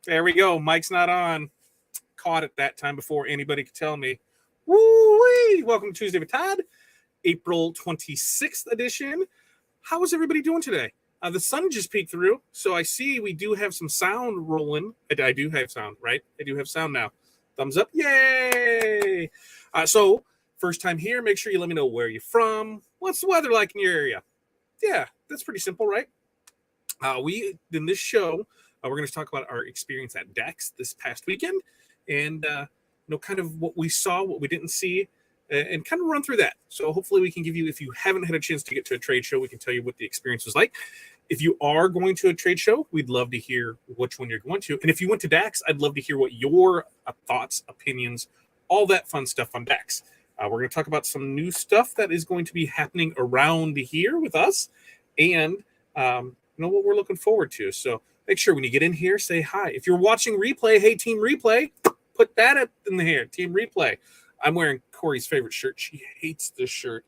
There we go. Mike's not on. Caught it that time before anybody could tell me. Woo-wee! Welcome to Tuesday with Todd, April 26th edition. How is everybody doing today? The sun just peeked through, so I see we do have some sound rolling. I do have sound, right? I do have sound now. Thumbs up. Yay! So, first time here, make sure you let me know where you're from. What's the weather like in your area? Yeah, that's pretty simple, right? In this show, we're going to talk about our experience at DAX this past weekend, and kind of what we saw, what we didn't see, and kind of run through that. So hopefully we can give you, if you haven't had a chance to get to a trade show, we can tell you what the experience was like. If you are going to a trade show, we'd love to hear which one you're going to. And if you went to DAX, I'd love to hear what your thoughts, opinions, all that fun stuff on DAX. We're going to talk about some new stuff that is going to be happening around here with us, and what we're looking forward to. So make sure when you get in here, say hi. If you're watching replay, hey, Team Replay, put that in the here, Team Replay. I'm wearing Corey's favorite shirt. She hates this shirt.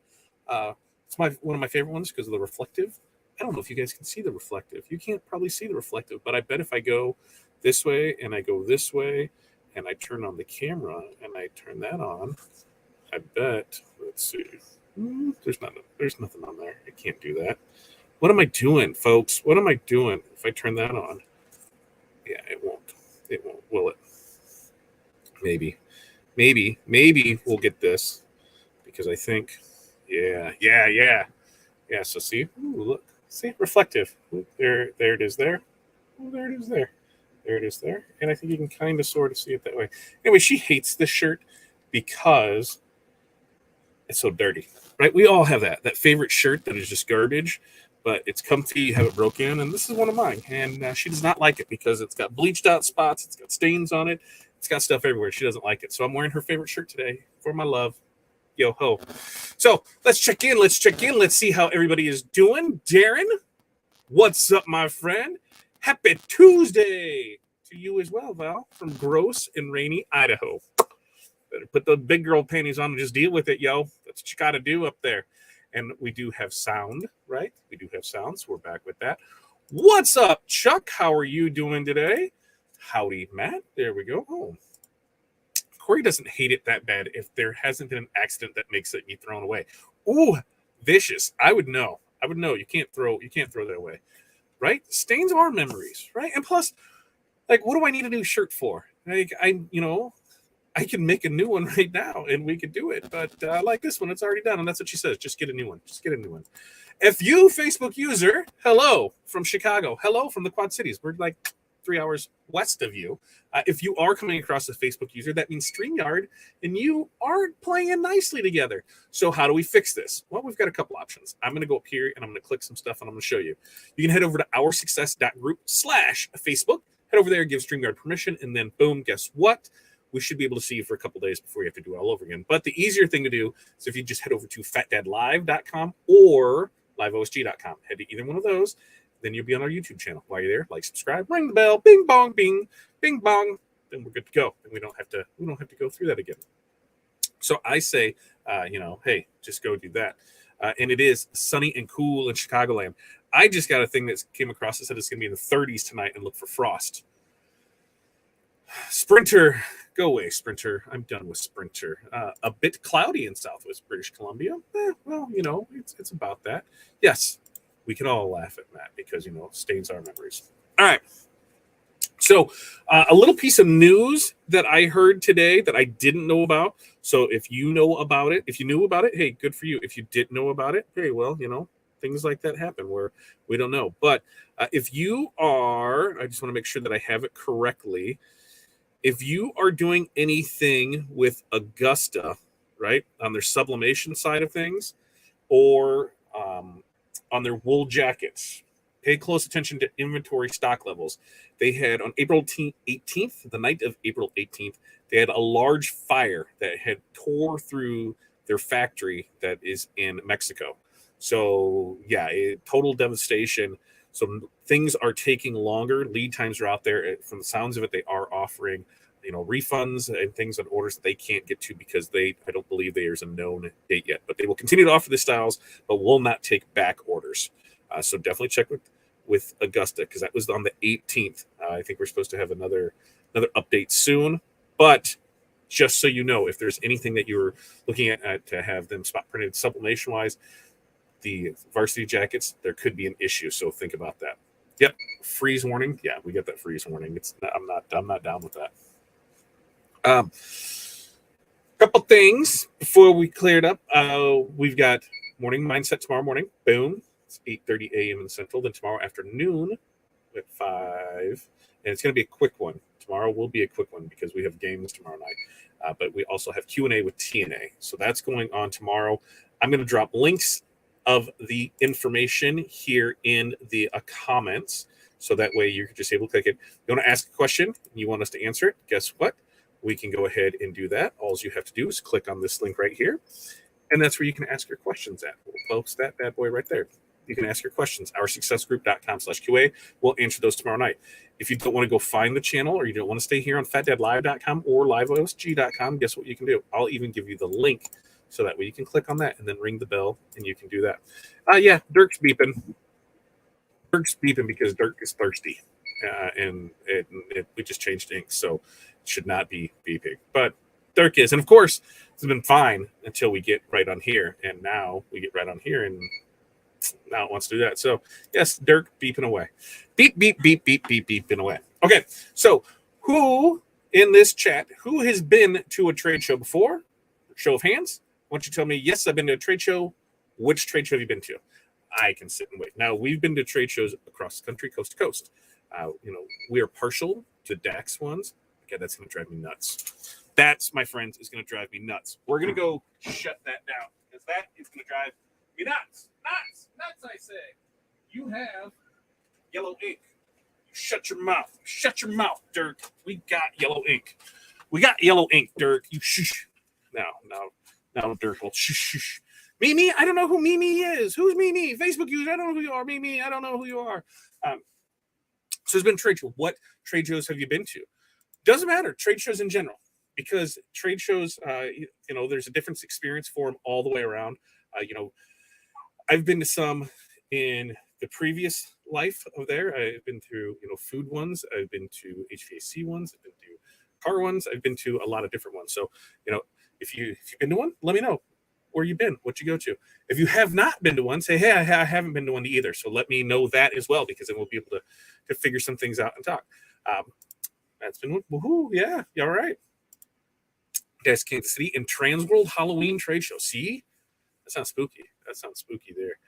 It's one of my favorite ones because of the reflective. I don't know if you guys can see the reflective. You can't probably see the reflective, but I bet if I go this way and I go this way and I turn on the camera and I turn that on, I bet, let's see. There's nothing on there. I can't do that. What am I doing, folks? What am I doing if I turn that on? Yeah, it won't. It won't, will it? Maybe we'll get this because I think, yeah. So see, look, see, reflective. There it is there. There it is there. There it is there. And I think you can kind of sort of see it that way. Anyway, she hates this shirt because it's so dirty, right? We all have that favorite shirt that is just garbage, but it's comfy, you have it broken, and this is one of mine. And she does not like it because it's got bleached out spots, it's got stains on it, it's got stuff everywhere. She doesn't like it. So I'm wearing her favorite shirt today for my love. Yo ho. So let's check in. Let's see how everybody is doing. Darren, what's up, my friend? Happy Tuesday to you as well, Val, from gross and rainy Idaho. Better put the big girl panties on and just deal with it, yo. That's what you got to do up there. And we do have sound, right? We do have sound, so we're back with that. What's up, Chuck? How are you doing today? Howdy, Matt. There we go. Oh, Corey doesn't hate it that bad if there hasn't been an accident that makes it be thrown away. Ooh, vicious. I would know. You can't throw that away, right? Stains are memories, right? And plus, like, what do I need a new shirt for? Like, I can make a new one right now and we could do it. But I like this one. It's already done. And that's what she says. Just get a new one. FU Facebook user, hello from Chicago. Hello from the Quad Cities. We're like 3 hours west of you. If you are coming across a Facebook user, that means StreamYard, and you aren't playing nicely together. So how do we fix this? Well, we've got a couple options. I'm going to go up here and I'm going to click some stuff and I'm going to show you. You can head over to oursuccess.group/Facebook. Head over there, give StreamYard permission, and then boom, guess what? We should be able to see you for a couple days before you have to do it all over again. But the easier thing to do is if you just head over to fatdadlive.com or liveosg.com. Head to either one of those, then you'll be on our YouTube channel. While you're there, like, subscribe, ring the bell, bing bong, bing bong, then we're good to go. And we don't have to go through that again. So I say, hey, just go do that. And it is sunny and cool in Chicagoland. I just got a thing that came across that said it's going to be in the 30s tonight and look for frost. Sprinter, go away, Sprinter. I'm done with Sprinter. A bit cloudy in Southwest British Columbia. It's about that. Yes, we can all laugh at that because, stains our memories. All right. So a little piece of news that I heard today that I didn't know about. So if you know about it, hey, good for you. If you didn't know about it, hey, well, things like that happen where we don't know. But if you are, I just want to make sure that I have it correctly. If you are doing anything with Augusta, right, on their sublimation side of things, or on their wool jackets, pay close attention to inventory stock levels. They had on April 18th, the night of April 18th, they had a large fire that had tore through their factory that is in Mexico. So, yeah, total devastation. So things are taking longer. Lead times are out there. From the sounds of it, they are offering, refunds and things on orders that they can't get to because I don't believe there's a known date yet. But they will continue to offer the styles, but will not take back orders. So definitely check with with Augusta, because that was on the 18th. I think we're supposed to have another update soon. But just so you know, if there's anything that you're looking at to have them spot printed sublimation wise, the varsity jackets, there could be an issue. So think about that. Yep, freeze warning. Yeah, we get that freeze warning. I'm not down with that. Couple things before we clear it up. We've got morning mindset tomorrow morning. Boom. It's 8:30 a.m. in Central. Then tomorrow afternoon at 5, and it's going to be a quick one. Tomorrow will be a quick one because we have games tomorrow night. But we also have Q&A with TNA. So that's going on tomorrow. I'm going to drop links of the information here in the comments. So that way you're just able to click it. You want to ask a question and you want us to answer it. Guess what? We can go ahead and do that. All you have to do is click on this link right here. And that's where you can ask your questions at. We'll post that bad boy right there. You can ask your questions. OurSuccessGroup.com/QA. We'll answer those tomorrow night. If you don't want to go find the channel or you don't want to stay here on FatDadLive.com or LiveOSG.com, guess what you can do? I'll even give you the link so that way you can click on that and then ring the bell and you can do that. Yeah, Dirk's beeping. Dirk's beeping because Dirk is thirsty. And we just changed ink, so it should not be beeping. But Dirk is. And of course, it's been fine until we get right on here. And now we get right on here and now it wants to do that. So yes, Dirk beeping away. Beep, beep, beep, beep, beep, beeping away. Okay, so who in this chat, who has been to a trade show before? Show of hands. Why don't you tell me, yes, I've been to a trade show. Which trade show have you been to? I can sit and wait. Now, we've been to trade shows across the country, coast to coast. We are partial to DAX ones. Okay, that's going to drive me nuts. That's, my friends, is going to drive me nuts. We're going to go shut that down because that is going to drive me nuts. Nuts, I say. You have yellow ink. Shut your mouth. Shut your mouth, Dirk. We got yellow ink. We got yellow ink, Dirk. You shush. Now, Dirk will shush. Mimi, I don't know who Mimi is. Who's Mimi? Facebook user, I don't know who you are. Mimi, I don't know who you are. So there's been trade show. What trade shows have you been to? Doesn't matter. Trade shows in general, because trade shows, there's a different experience for them all the way around. I've been to some in the previous life of there. I've been through, food ones. I've been to HVAC ones. I've been to car ones. I've been to a lot of different ones. So, if you've been to one, let me know where you've been, what you go to. If you have not been to one, say, hey, I haven't been to one either. So let me know that as well, because then we'll be able to figure some things out and talk. That's been one. Woohoo, yeah, all right. That's Kansas City and Transworld Halloween Trade Show. See? That sounds spooky. There.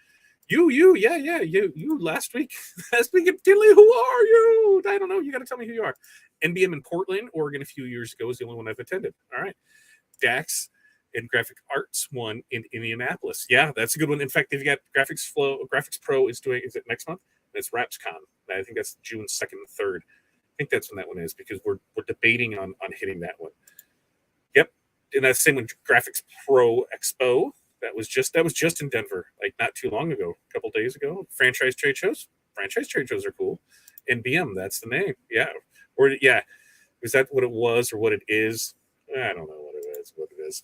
You last week in Tinley, who are you? I don't know. You got to tell me who you are. NBM in Portland, Oregon a few years ago is the only one I've attended. All right. DAX and Graphic Arts one in Indianapolis. Yeah, that's a good one. In fact, they've got Graphics Pro is it next month? It's RapsCon. I think that's June 2nd and 3rd. I think that's when that one is, because we're debating on hitting that one. Yep. And that's the same with Graphics Pro Expo. That was just in Denver, like not too long ago, a couple days ago. Franchise trade shows are cool. NBM, that's the name. Yeah. Is that what it was or what it is? I don't know what it is.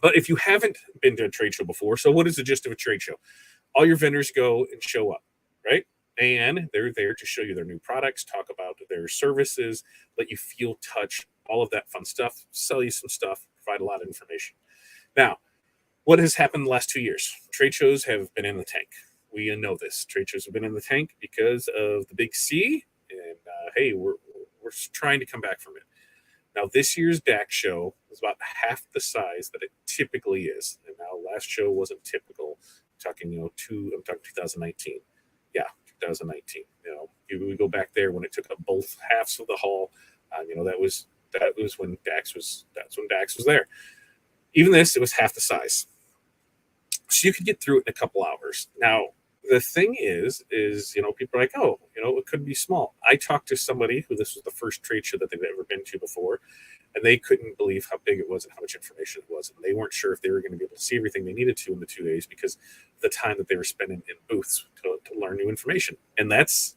But if you haven't been to a trade show before, so what is the gist of a trade show? All your vendors go and show up, right? And they're there to show you their new products, talk about their services, let you feel, touch, all of that fun stuff, sell you some stuff, provide a lot of information. Now, what has happened the last 2 years? Trade shows have been in the tank. We know this. Trade shows have been in the tank because of the big C, and hey, we're trying to come back from it. Now, this year's DAX show is about half the size that it typically is. And now, last show wasn't typical. I'm talking 2019. Yeah, 2019. We go back there when it took up both halves of the hall. That was when DAX was. That's when DAX was there. Even this, it was half the size. So you could get through it in a couple hours. Now, the thing is, people are like, oh, it could be small. I talked to somebody who this was the first trade show that they've ever been to before, and they couldn't believe how big it was and how much information it was. And they weren't sure if they were going to be able to see everything they needed to in the 2 days because of the time that they were spending in booths to learn new information. And that's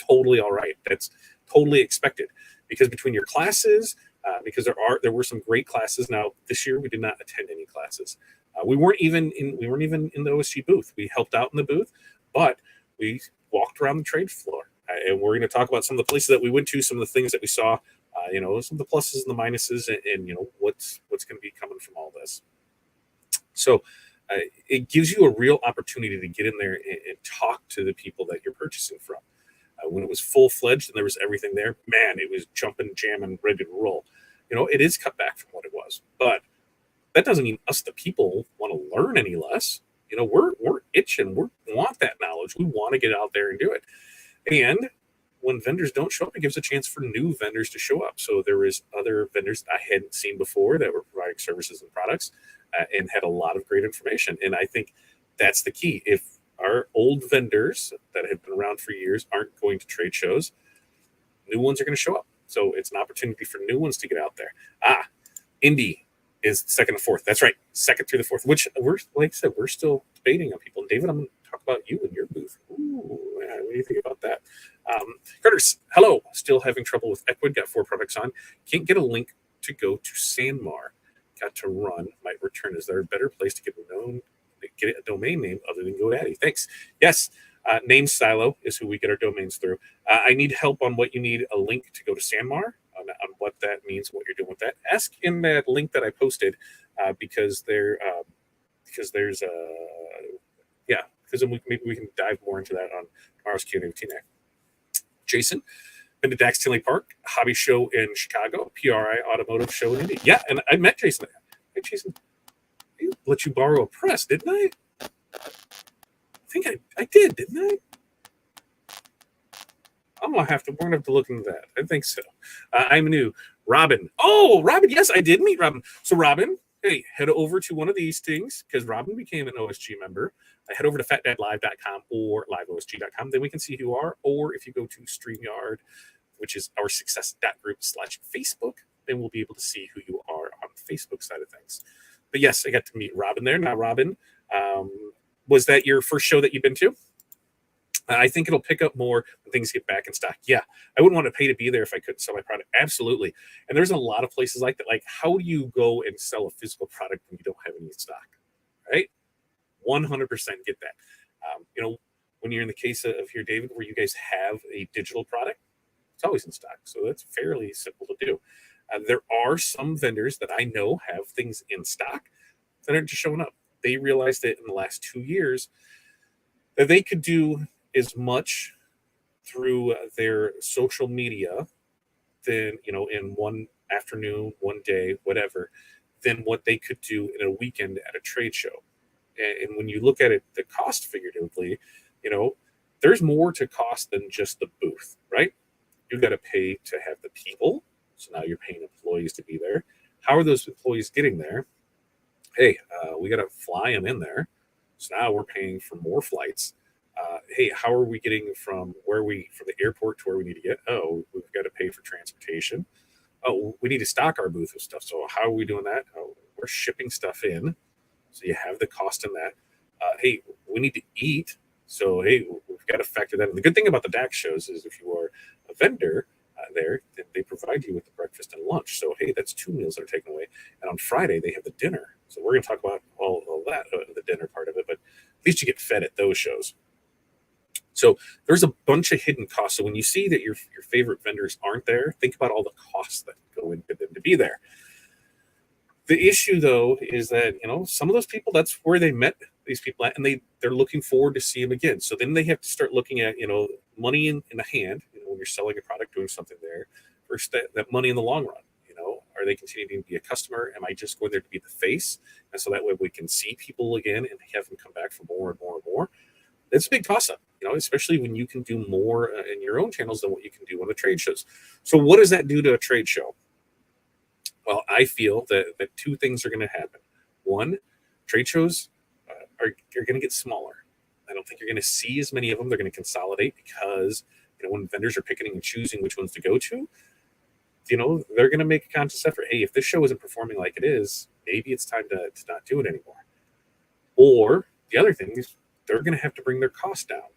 totally all right. That's totally expected, because between your classes, because there were some great classes. Now, this year we did not attend any classes. We weren't even in the OSG booth. We helped out in the booth, but we walked around the trade floor. And we're going to talk about some of the places that we went to, some of the things that we saw, some of the pluses and the minuses, and what's going to be coming from all this. So it gives you a real opportunity to get in there and talk to the people that you're purchasing from. When it was full-fledged and there was everything there, man, it was jumping, jamming, ready to roll. It is cut back from what it was, but that doesn't mean us, the people, want to learn any less. We're itching. We want that knowledge. We want to get out there and do it. And when vendors don't show up, it gives a chance for new vendors to show up. So there was other vendors I hadn't seen before that were providing services and products and had a lot of great information. And I think that's the key. If our old vendors that have been around for years aren't going to trade shows, new ones are going to show up. So it's an opportunity for new ones to get out there. Indy is second and fourth. That's right, second through the fourth, which like I said, we're still debating on people. And David, I'm going to talk about you and your booth. Ooh, what do you think about that? Curtis, hello. Still having trouble with Equid. Got 4 products on. Can't get a link to go to Sanmar. Got to run. Might return. Is there a better place to get a domain name other than GoDaddy? Thanks. Yes. Name Silo is who we get our domains through. I need help on what you need a link to go to Sanmar, on what that means, what you're doing with that. Ask in that link that I posted because there's because maybe we can dive more into that on tomorrow's Q&A with Tina. Jason, been to DAX Tinley Park, hobby show in Chicago, PRI Automotive show in Indy. Yeah, and I met Jason. Hey, Jason, I let you borrow a press, didn't I? I think I did, didn't I? We're gonna have to look into that. I think so. I'm new. Robin. Oh, Robin. Yes, I did meet Robin. So Robin, hey, head over to one of these things because Robin became an OSG member. Head over to fatdadlive.com or liveosg.com. Then we can see who you are. Or if you go to StreamYard, which is our success.group/Facebook, then we'll be able to see who you are on the Facebook side of things. But yes, I got to meet Robin there. Now, Robin, was that your first show that you've been to? I think it'll pick up more when things get back in stock. Yeah, I wouldn't want to pay to be there if I couldn't sell my product. Absolutely. And there's a lot of places like that. Like, how do you go and sell a physical product when you don't have any in stock? Right? 100% get that. When you're in the case of here, David, where you guys have a digital product, it's always in stock. So that's fairly simple to do. There are some vendors that I know have things in stock that aren't just showing up. They realized that in the last 2 years that they could do as much through their social media than, in one afternoon, one day, whatever, than what they could do in a weekend at a trade show. And when you look at it, the cost figuratively, there's more to cost than just the booth, right? You've got to pay to have the people. So now you're paying employees to be there. How are those employees getting there? Hey, we got to fly them in there. So now we're paying for more flights. Hey, how are we getting from the airport to where we need to get? Oh, we've got to pay for transportation. Oh, we need to stock our booth with stuff. So how are we doing that? Oh, we're shipping stuff in. So you have the cost in that. Hey, we need to eat. So, hey, we've got to factor that in. The good thing about the DAX shows is if you are a vendor there, they provide you with the breakfast and lunch. So, hey, that's 2 meals that are taken away. And on Friday, they have the dinner. So we're going to talk about all that, the dinner part of it. But at least you get fed at those shows. So there's a bunch of hidden costs. So when you see that your favorite vendors aren't there, think about all the costs that go into them to be there. The issue, though, is that, some of those people, that's where they met these people at, and they're looking forward to see them again. So then they have to start looking at, money in the hand, when you're selling a product, doing something there, versus that money in the long run. Are they continuing to be a customer? Am I just going there to be the face? And so that way we can see people again and have them come back for more and more and more. It's a big toss-up, especially when you can do more in your own channels than what you can do on the trade shows. So what does that do to a trade show? Well, I feel that 2 things are going to happen. One, trade shows are going to get smaller. I don't think you're going to see as many of them. They're going to consolidate because when vendors are picking and choosing which ones to go to, they're going to make a conscious effort. Hey, if this show isn't performing like it is, maybe it's time to not do it anymore. Or the other thing is they're going to have to bring their costs down.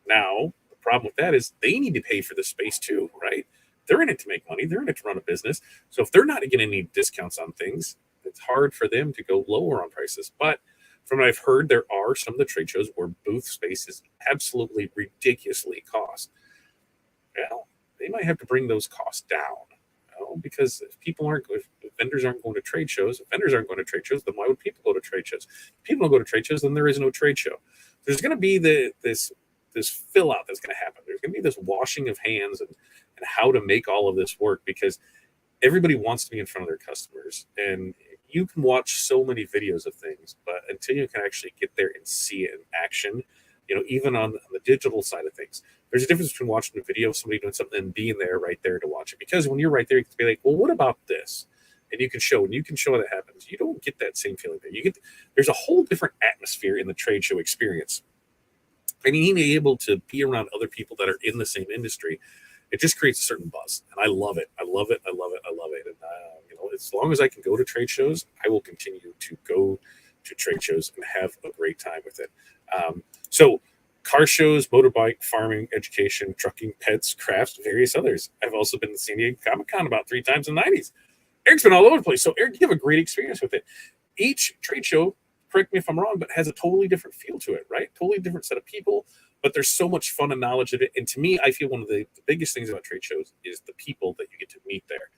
Now, the problem with that is they need to pay for the space too, right? They're in it to make money. They're in it to run a business. So if they're not getting any discounts on things, it's hard for them to go lower on prices. But From what I've heard, there are some of the trade shows where booth space is absolutely ridiculously cost. Well, they might have to bring those costs down. Because if vendors aren't going to trade shows, then why would people go to trade shows? If people don't go to trade shows, then there is no trade show. There's going to be this fill out that's going to happen. There's going to be this washing of hands and how to make all of this work, because everybody wants to be in front of their customers, and you can watch so many videos of things, but until you can actually get there and see it in action, even on the digital side of things, there's a difference between watching a video of somebody doing something and being there right there to watch it. Because when you're right there, you can be like, well, what about this? And you can show that happens. You don't get that same feeling there. There's a whole different atmosphere in the trade show experience. And being able to be around other people that are in the same industry, it just creates a certain buzz. And I love it. I love it. I love it. I love it. And, as long as I can go to trade shows, I will continue to go to trade shows and have a great time with it. So car shows, motorbike, farming, education, trucking, pets, crafts, various others. I've also been to San Diego Comic-Con about 3 times in the 90s. Eric's been all over the place. So Eric, you have a great experience with it. Each trade show, correct me if I'm wrong, but has a totally different feel to it, right? Totally different set of people, but there's so much fun and knowledge of it. And to me, I feel one of the biggest things about trade shows is the people that you get to meet there.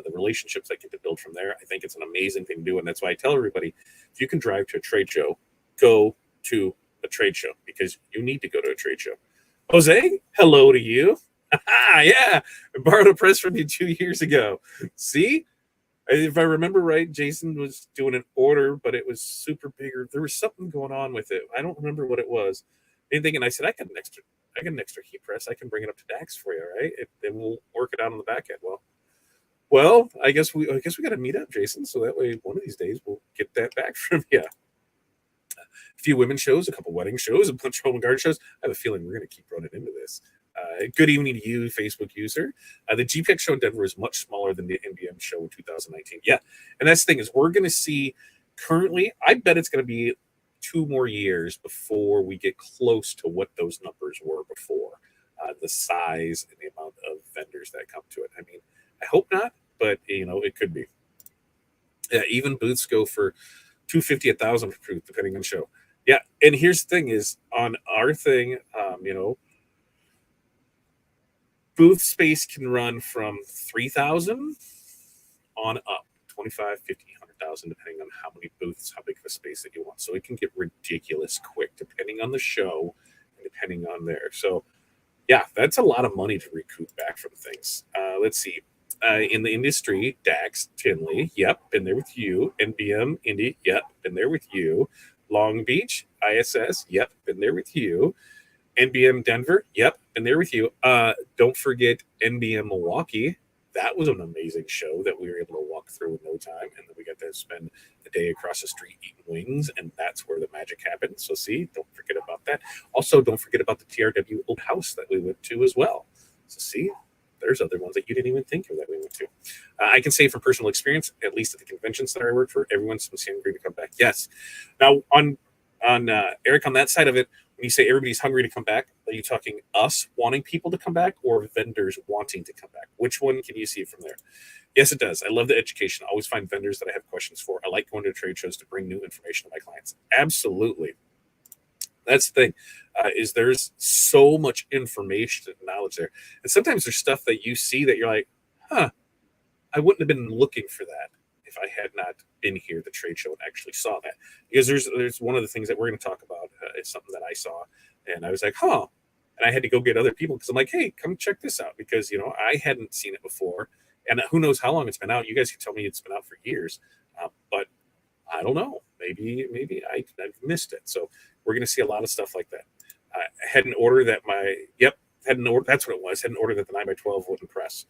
The relationships that get to build from there. I think it's an amazing thing to do. And that's why I tell everybody, if you can drive to a trade show, go to a trade show, because you need to go to a trade show. Jose, hello to you. Yeah, I borrowed a press from you 2 years ago. See? If I remember right, Jason was doing an order, but it was super bigger. There was something going on with it. I don't remember what it was. And I said, I got an extra heat press. I can bring it up to DAX for you, right? And we'll work it out on the back end. Well, I guess we got to meet up, Jason. So that way, one of these days, we'll get that back from you. A few women shows, a couple wedding shows, a bunch of home and garden shows. I have a feeling we're going to keep running into this. Good evening to you, Facebook user. The GPEX show in Denver is much smaller than the NBM show in 2019. Yeah, and that's the thing is we're going to see currently, I bet it's going to be 2 more years before we get close to what those numbers were before. The size and the amount of vendors that come to it. I mean, I hope not, but it could be. Yeah, even booths go for $250, $1,000 per booth, depending on the show. Yeah, and here's the thing is on our thing, booth space can run from 3,000 on up, 25, 50, 100,000, depending on how many booths, how big of a space that you want. So it can get ridiculous quick, depending on the show and depending on there. So yeah, that's a lot of money to recoup back from things. Let's see. In the industry, DAX, Tinley, yep, been there with you. NBM, Indy, yep, been there with you. Long Beach, ISS, yep, been there with you. NBM Denver, yep, been there with you. Don't forget NBM Milwaukee. That was an amazing show that we were able to walk through in no time. And then we got to spend the day across the street eating wings. And that's where the magic happened. So see, don't forget about that. Also, don't forget about the TRW Old House that we went to as well. So see, there's other ones that you didn't even think of that we went to. I can say from personal experience, at least at the conventions that I worked for, everyone's hungry to come back. Yes. Now, on Eric, on that side of it, when you say everybody's hungry to come back, are you talking us wanting people to come back or vendors wanting to come back? Which one can you see from there? Yes, it does. I love the education. I always find vendors that I have questions for. I like going to trade shows to bring new information to my clients. Absolutely. That's the thing, is there's so much information and knowledge there. And sometimes there's stuff that you see that you're like, I wouldn't have been looking for that if I had not been here at the trade show and actually saw that. Because there's one of the things that we're going to talk about is something that I saw. And I was like, And I had to go get other people because I'm like, hey, come check this out. Because, I hadn't seen it before. And who knows how long it's been out. You guys can tell me it's been out for years. But I don't know. Maybe I've missed it. So we're going to see a lot of stuff like that. I had an order that that's what it was. Had an order that the 9x12 wouldn't press.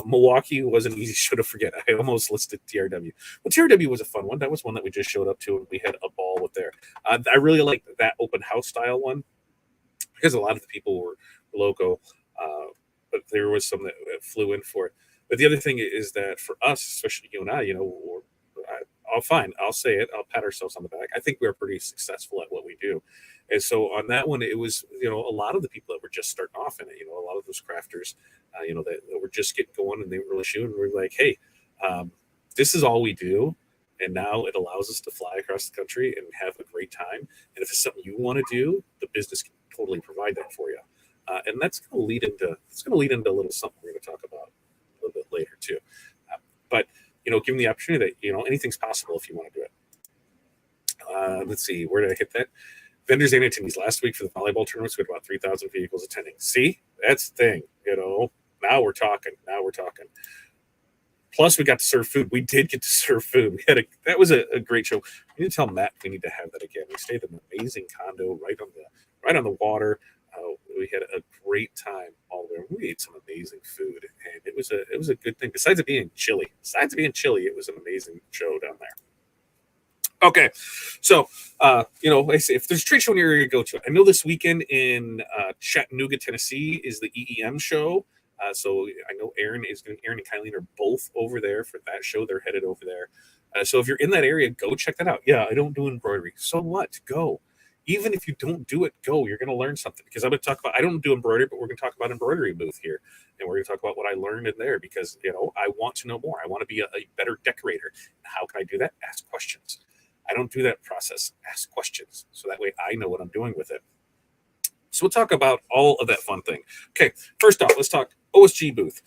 Milwaukee was an easy show to forget. I almost listed TRW. Well, TRW was a fun one. That was one that we just showed up to and we had a ball with there. I really liked that open house style one because a lot of the people were local, but there was some that flew in for it. But the other thing is that for us, especially you and I, I'll say it. I'll pat ourselves on the back. I think we're pretty successful at what we do. And so on that one, it was, a lot of the people that were just starting off in it, a lot of those crafters, that were just getting going and they were really shooting. We're like, hey, this is all we do. And now it allows us to fly across the country and have a great time. And if it's something you want to do, the business can totally provide that for you. And that's going to lead into a little something we're going to talk about a little bit later too. But given the opportunity that anything's possible if you want to do it. Let's see, where did I hit that? Vendors and attendees last week for the volleyball tournaments. We had about 3,000 vehicles attending. See, that's the thing. Now we're talking. Plus, we got to serve food. We did get to serve food. That was a great show. We need to tell Matt we need to have that again. We stayed in an amazing condo right on the water. We had a great time all there. We ate some amazing food, and it was a good thing. Besides it being chilly, it was an amazing show down there. Okay, so I say if there's a trade show in your area, go to it. I know this weekend in Chattanooga, Tennessee, is the EEM show. So I know Aaron and Kylie are both over there for that show. They're headed over there. So if you're in that area, go check that out. Yeah, I don't do embroidery. So what? Go. Even if you don't do it, go. You're going to learn something, because I'm going to talk about, I don't do embroidery, but we're going to talk about embroidery booth here. And we're going to talk about what I learned in there, because, I want to know more. I want to be a better decorator. How can I do that? Ask questions. I don't do that process. Ask questions. So that way I know what I'm doing with it. So we'll talk about all of that fun thing. Okay, first off, let's talk OSG booth.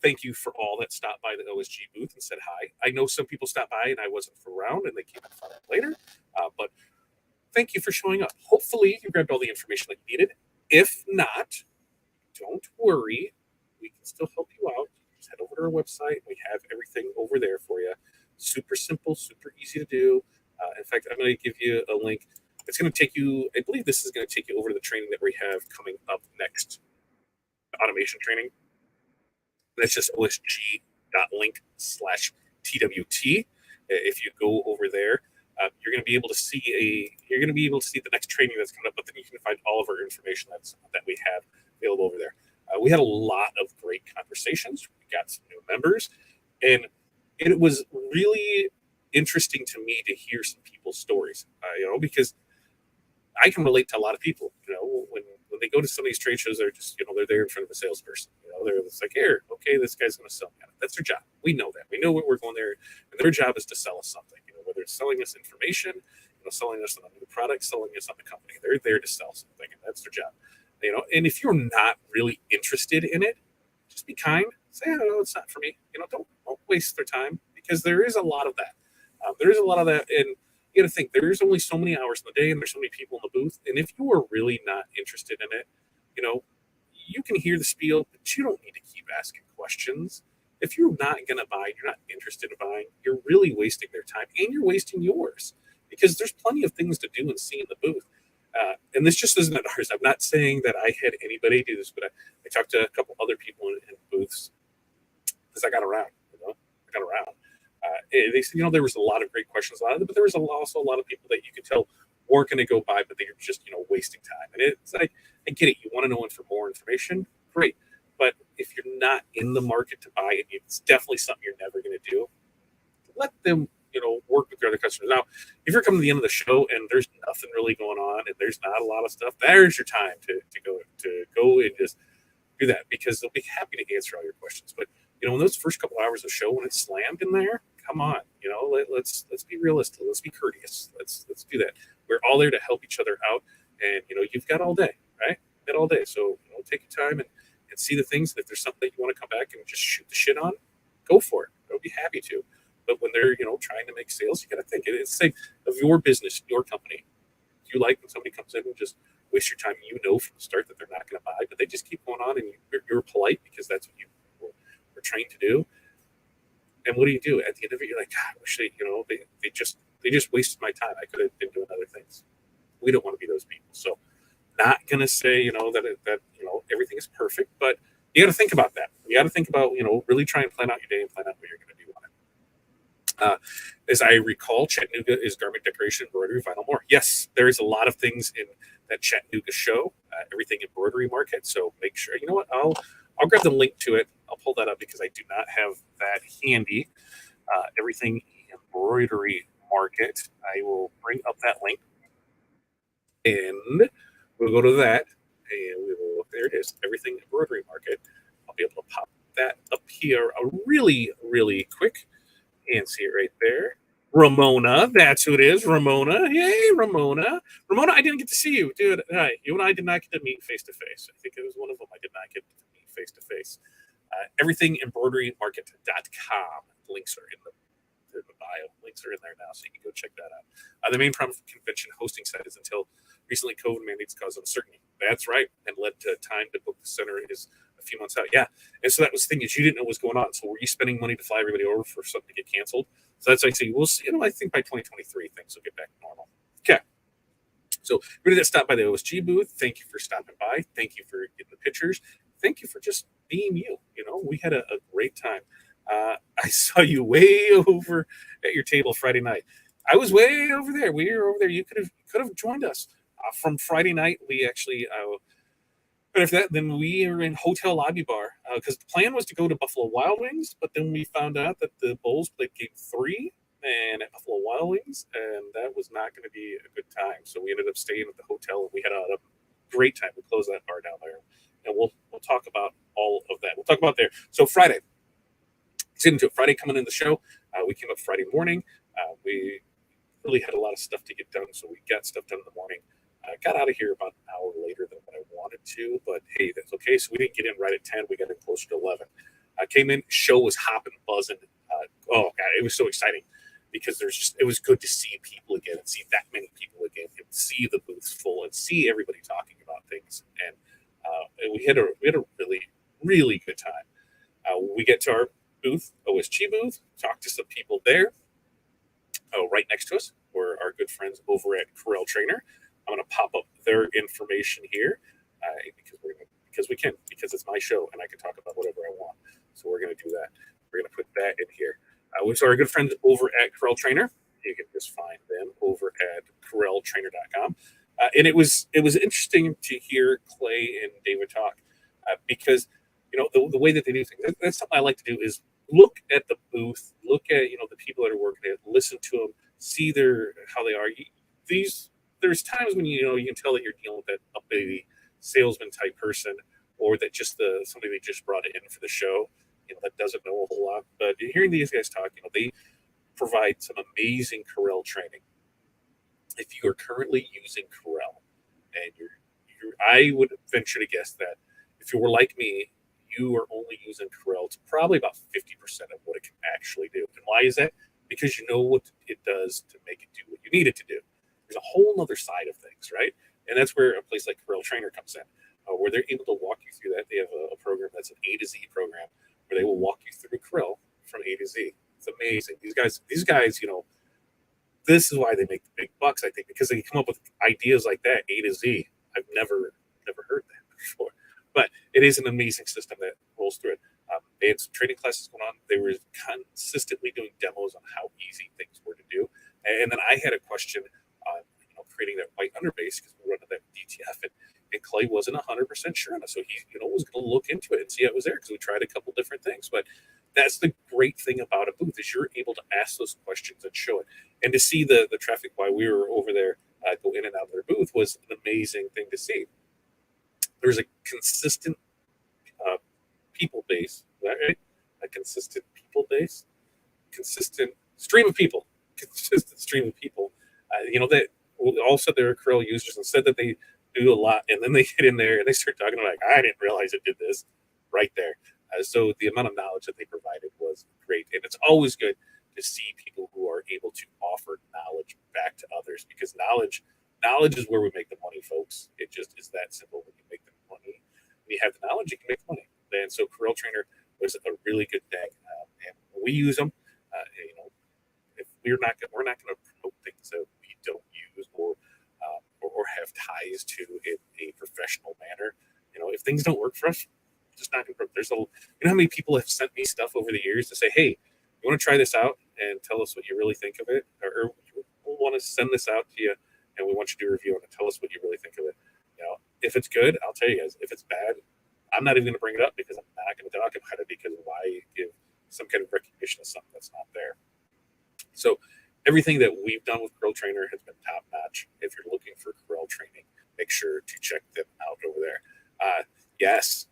Thank you for all that stopped by the OSG booth and said hi. I know some people stopped by and I wasn't around and they came and found out later, but thank you for showing up. Hopefully you grabbed all the information that you needed. If not, don't worry. We can still help you out. Just head over to our website. We have everything over there for you. Super simple, super easy to do. In fact, I'm going to give you a link. It's going to take you, I believe this is going to take you over to the training that we have coming up next. Automation training. That's just osg.link/TWT. If you go over there, you're going to be able to see the next training that's coming up, but then you can find all of our information that we have available over there. We had a lot of great conversations. We got some new members, and it was really interesting to me to hear some people's stories, because I can relate to a lot of people. When they go to some of these trade shows, they're just, they're there in front of a salesperson. They're just like, here, okay, this guy's going to sell me. That's their job. We know that. We know what we're going there, and their job is to sell us something. Whether it's selling us information, selling us on a new product, selling us on the company. They're there to sell something, and that's their job. And if you're not really interested in it, just be kind. Say, no, it's not for me. Don't waste their time, because there is a lot of that. And you got to think, there's only so many hours in the day, and there's so many people in the booth. And if you are really not interested in it, you can hear the spiel, but you don't need to keep asking questions. If you're not going to buy, you're not interested in buying, you're really wasting their time, and you're wasting yours, because there's plenty of things to do and see in the booth. And this just isn't ours. I'm not saying that I had anybody do this, but I talked to a couple other people in booths as I got around. They said, there was a lot of great questions, but there was also a lot of people that you could tell weren't going to go by, but they were just, wasting time. And it's like, I get it. You want to know for more information? Great. But if you're not in the market to buy it, it's definitely something you're never going to do. Let them, work with your other customers. Now, if you're coming to the end of the show and there's nothing really going on and there's not a lot of stuff, there's your time to go and just do that, because they'll be happy to answer all your questions. But in those first couple hours of show, when it's slammed in there, come on, let's be realistic. Let's be courteous. Let's do that. We're all there to help each other out, and you've got all day, right? You've got all day, so take your time and see the things. And if there's something that you want to come back and just shoot the shit on, go for it. I'll be happy to. But when they're trying to make sales, you got to think it's the same of your business, your company. Do you like when somebody comes in and just waste your time? From the start that they're not going to buy, but they just keep going on, and you're polite because that's what you were trained to do. And what do you do at the end of it? You're like, God, I wish they just wasted my time. I could have been doing other things. We don't want to be those people. So, not gonna say that everything is perfect, but you got to think about that. You got to think about really try and plan out your day and plan out what you're going to do on it. As I recall, Chattanooga is garment decoration, embroidery, vinyl, more. Yes, there is a lot of things in that Chattanooga show. Everything embroidery market. So make sure. You know what? I'll grab the link to it. I'll pull that up because I do not have that handy. Everything embroidery market. I will bring up that link, and we'll go to that, and we will. There it is. Everything embroidery market. I'll be able to pop that up here really, really quick and see it right there. Ramona, that's who it is. Ramona. Yay, Ramona. Ramona, I didn't get to see you, dude. You and I did not get to meet face to face. I think it was one of them. I did not get to meet face to face. Everythingembroiderymarket.com. Links are in the bio. Links are in there now, so you can go check that out. The main problem for convention hosting site is until recently COVID mandates caused uncertainty. That's right, and led to time to book the center is a few months out. Yeah, and so that was the thing is you didn't know what was going on. So were you spending money to fly everybody over for something to get canceled? So that's why I say we'll see. I think by 2023 things will get back to normal. Okay. So everybody that stopped by the OSG booth, thank you for stopping by. Thank you for getting the pictures. Thank you for just being you. We had a great time. I saw you way over at your table Friday night. I was way over there. We were over there. You could have joined us from Friday night. We actually, but after that, then we were in hotel lobby bar because the plan was to go to Buffalo Wild Wings, but then we found out that the Bulls played Game 3 and at Buffalo Wild Wings, and that was not going to be a good time. So we ended up staying at the hotel, and we had a great time. We closed that bar down there, and we'll talk about all of that. We'll talk about there. So Friday. Into Friday coming in the show. We came up Friday morning. We really had a lot of stuff to get done, so we got stuff done in the morning. Got out of here about an hour later than what I wanted to, but hey, that's okay. So we didn't get in right at 10. We got in closer to 11. Came in, show was hopping, buzzing. Oh God, it was so exciting because it was good to see people again and see that many people again and see the booths full and see everybody talking about things. And we had a really, really good time. We get to our booth, OSG booth, talk to some people there. Right next to us were our good friends over at Corel Trainer. I'm going to pop up their information here because it's my show and I can talk about whatever I want. So we're going to do that. We're going to put that in here. So our good friends over at Corel Trainer, you can just find them over at CorelTrainer.com. And it was interesting to hear Clay and David talk because the way that they do things. That's something I like to do is look at the booth, look at the people that are working it, listen to them, see how they are. There's times when you can tell that you're dealing with that uppity salesman type person, or that just somebody they just brought in for the show, that doesn't know a whole lot. But hearing these guys talk, they provide some amazing Corel training. If you are currently using Corel, and I would venture to guess that if you were like me, you are only using Corel to probably about 50% of what it can actually do. And why is that? Because you know what it does to make it do what you need it to do. There's a whole other side of things, right? And that's where a place like Corel Trainer comes in, where they're able to walk you through that. They have a program that's an A to Z program where they will walk you through Corel from A to Z. It's amazing. These guys, this is why they make the big bucks, I think, because they come up with ideas like that, A to Z. I've never heard that before. But it is an amazing system that rolls through it. They had some training classes going on. They were consistently doing demos on how easy things were to do. And then I had a question on creating that white underbase because we were running that DTF, and Clay wasn't 100% sure on it. So he was going to look into it and see how it was there because we tried a couple different things. But that's the great thing about a booth is you're able to ask those questions and show it. And to see the traffic while we were over there go in and out of their booth was an amazing thing to see. There's a consistent people base, right? A consistent people base, consistent stream of people, that all said they're Corel users and said that they do a lot, and then they get in there and they start talking about I didn't realize it did this right there. So the amount of knowledge that they provided was great, and it's always good to see people who are able to offer knowledge back to others because knowledge is where we make the money, folks. It just is that simple. When you make the money, when you have the knowledge, you can make money. And so Corel Trainer was a really good thing, and we use them. If we're not going to promote things that we don't use or have ties to in a professional manner. If things don't work for us, just not going to. There's how many people have sent me stuff over the years to say, hey, you want to try this out and tell us what you really think of it, or we want to send this out to you and we want you to do a review on it. Tell us what you really think of it. If it's good, I'll tell you guys. If it's bad, I'm not even going to bring it up because I'm not going to talk about it because why give some kind of recognition of something that's not there. So everything that we've done with Corel Trainer has been top notch. If you're looking for Corel training, make sure to check them out over there. Yes,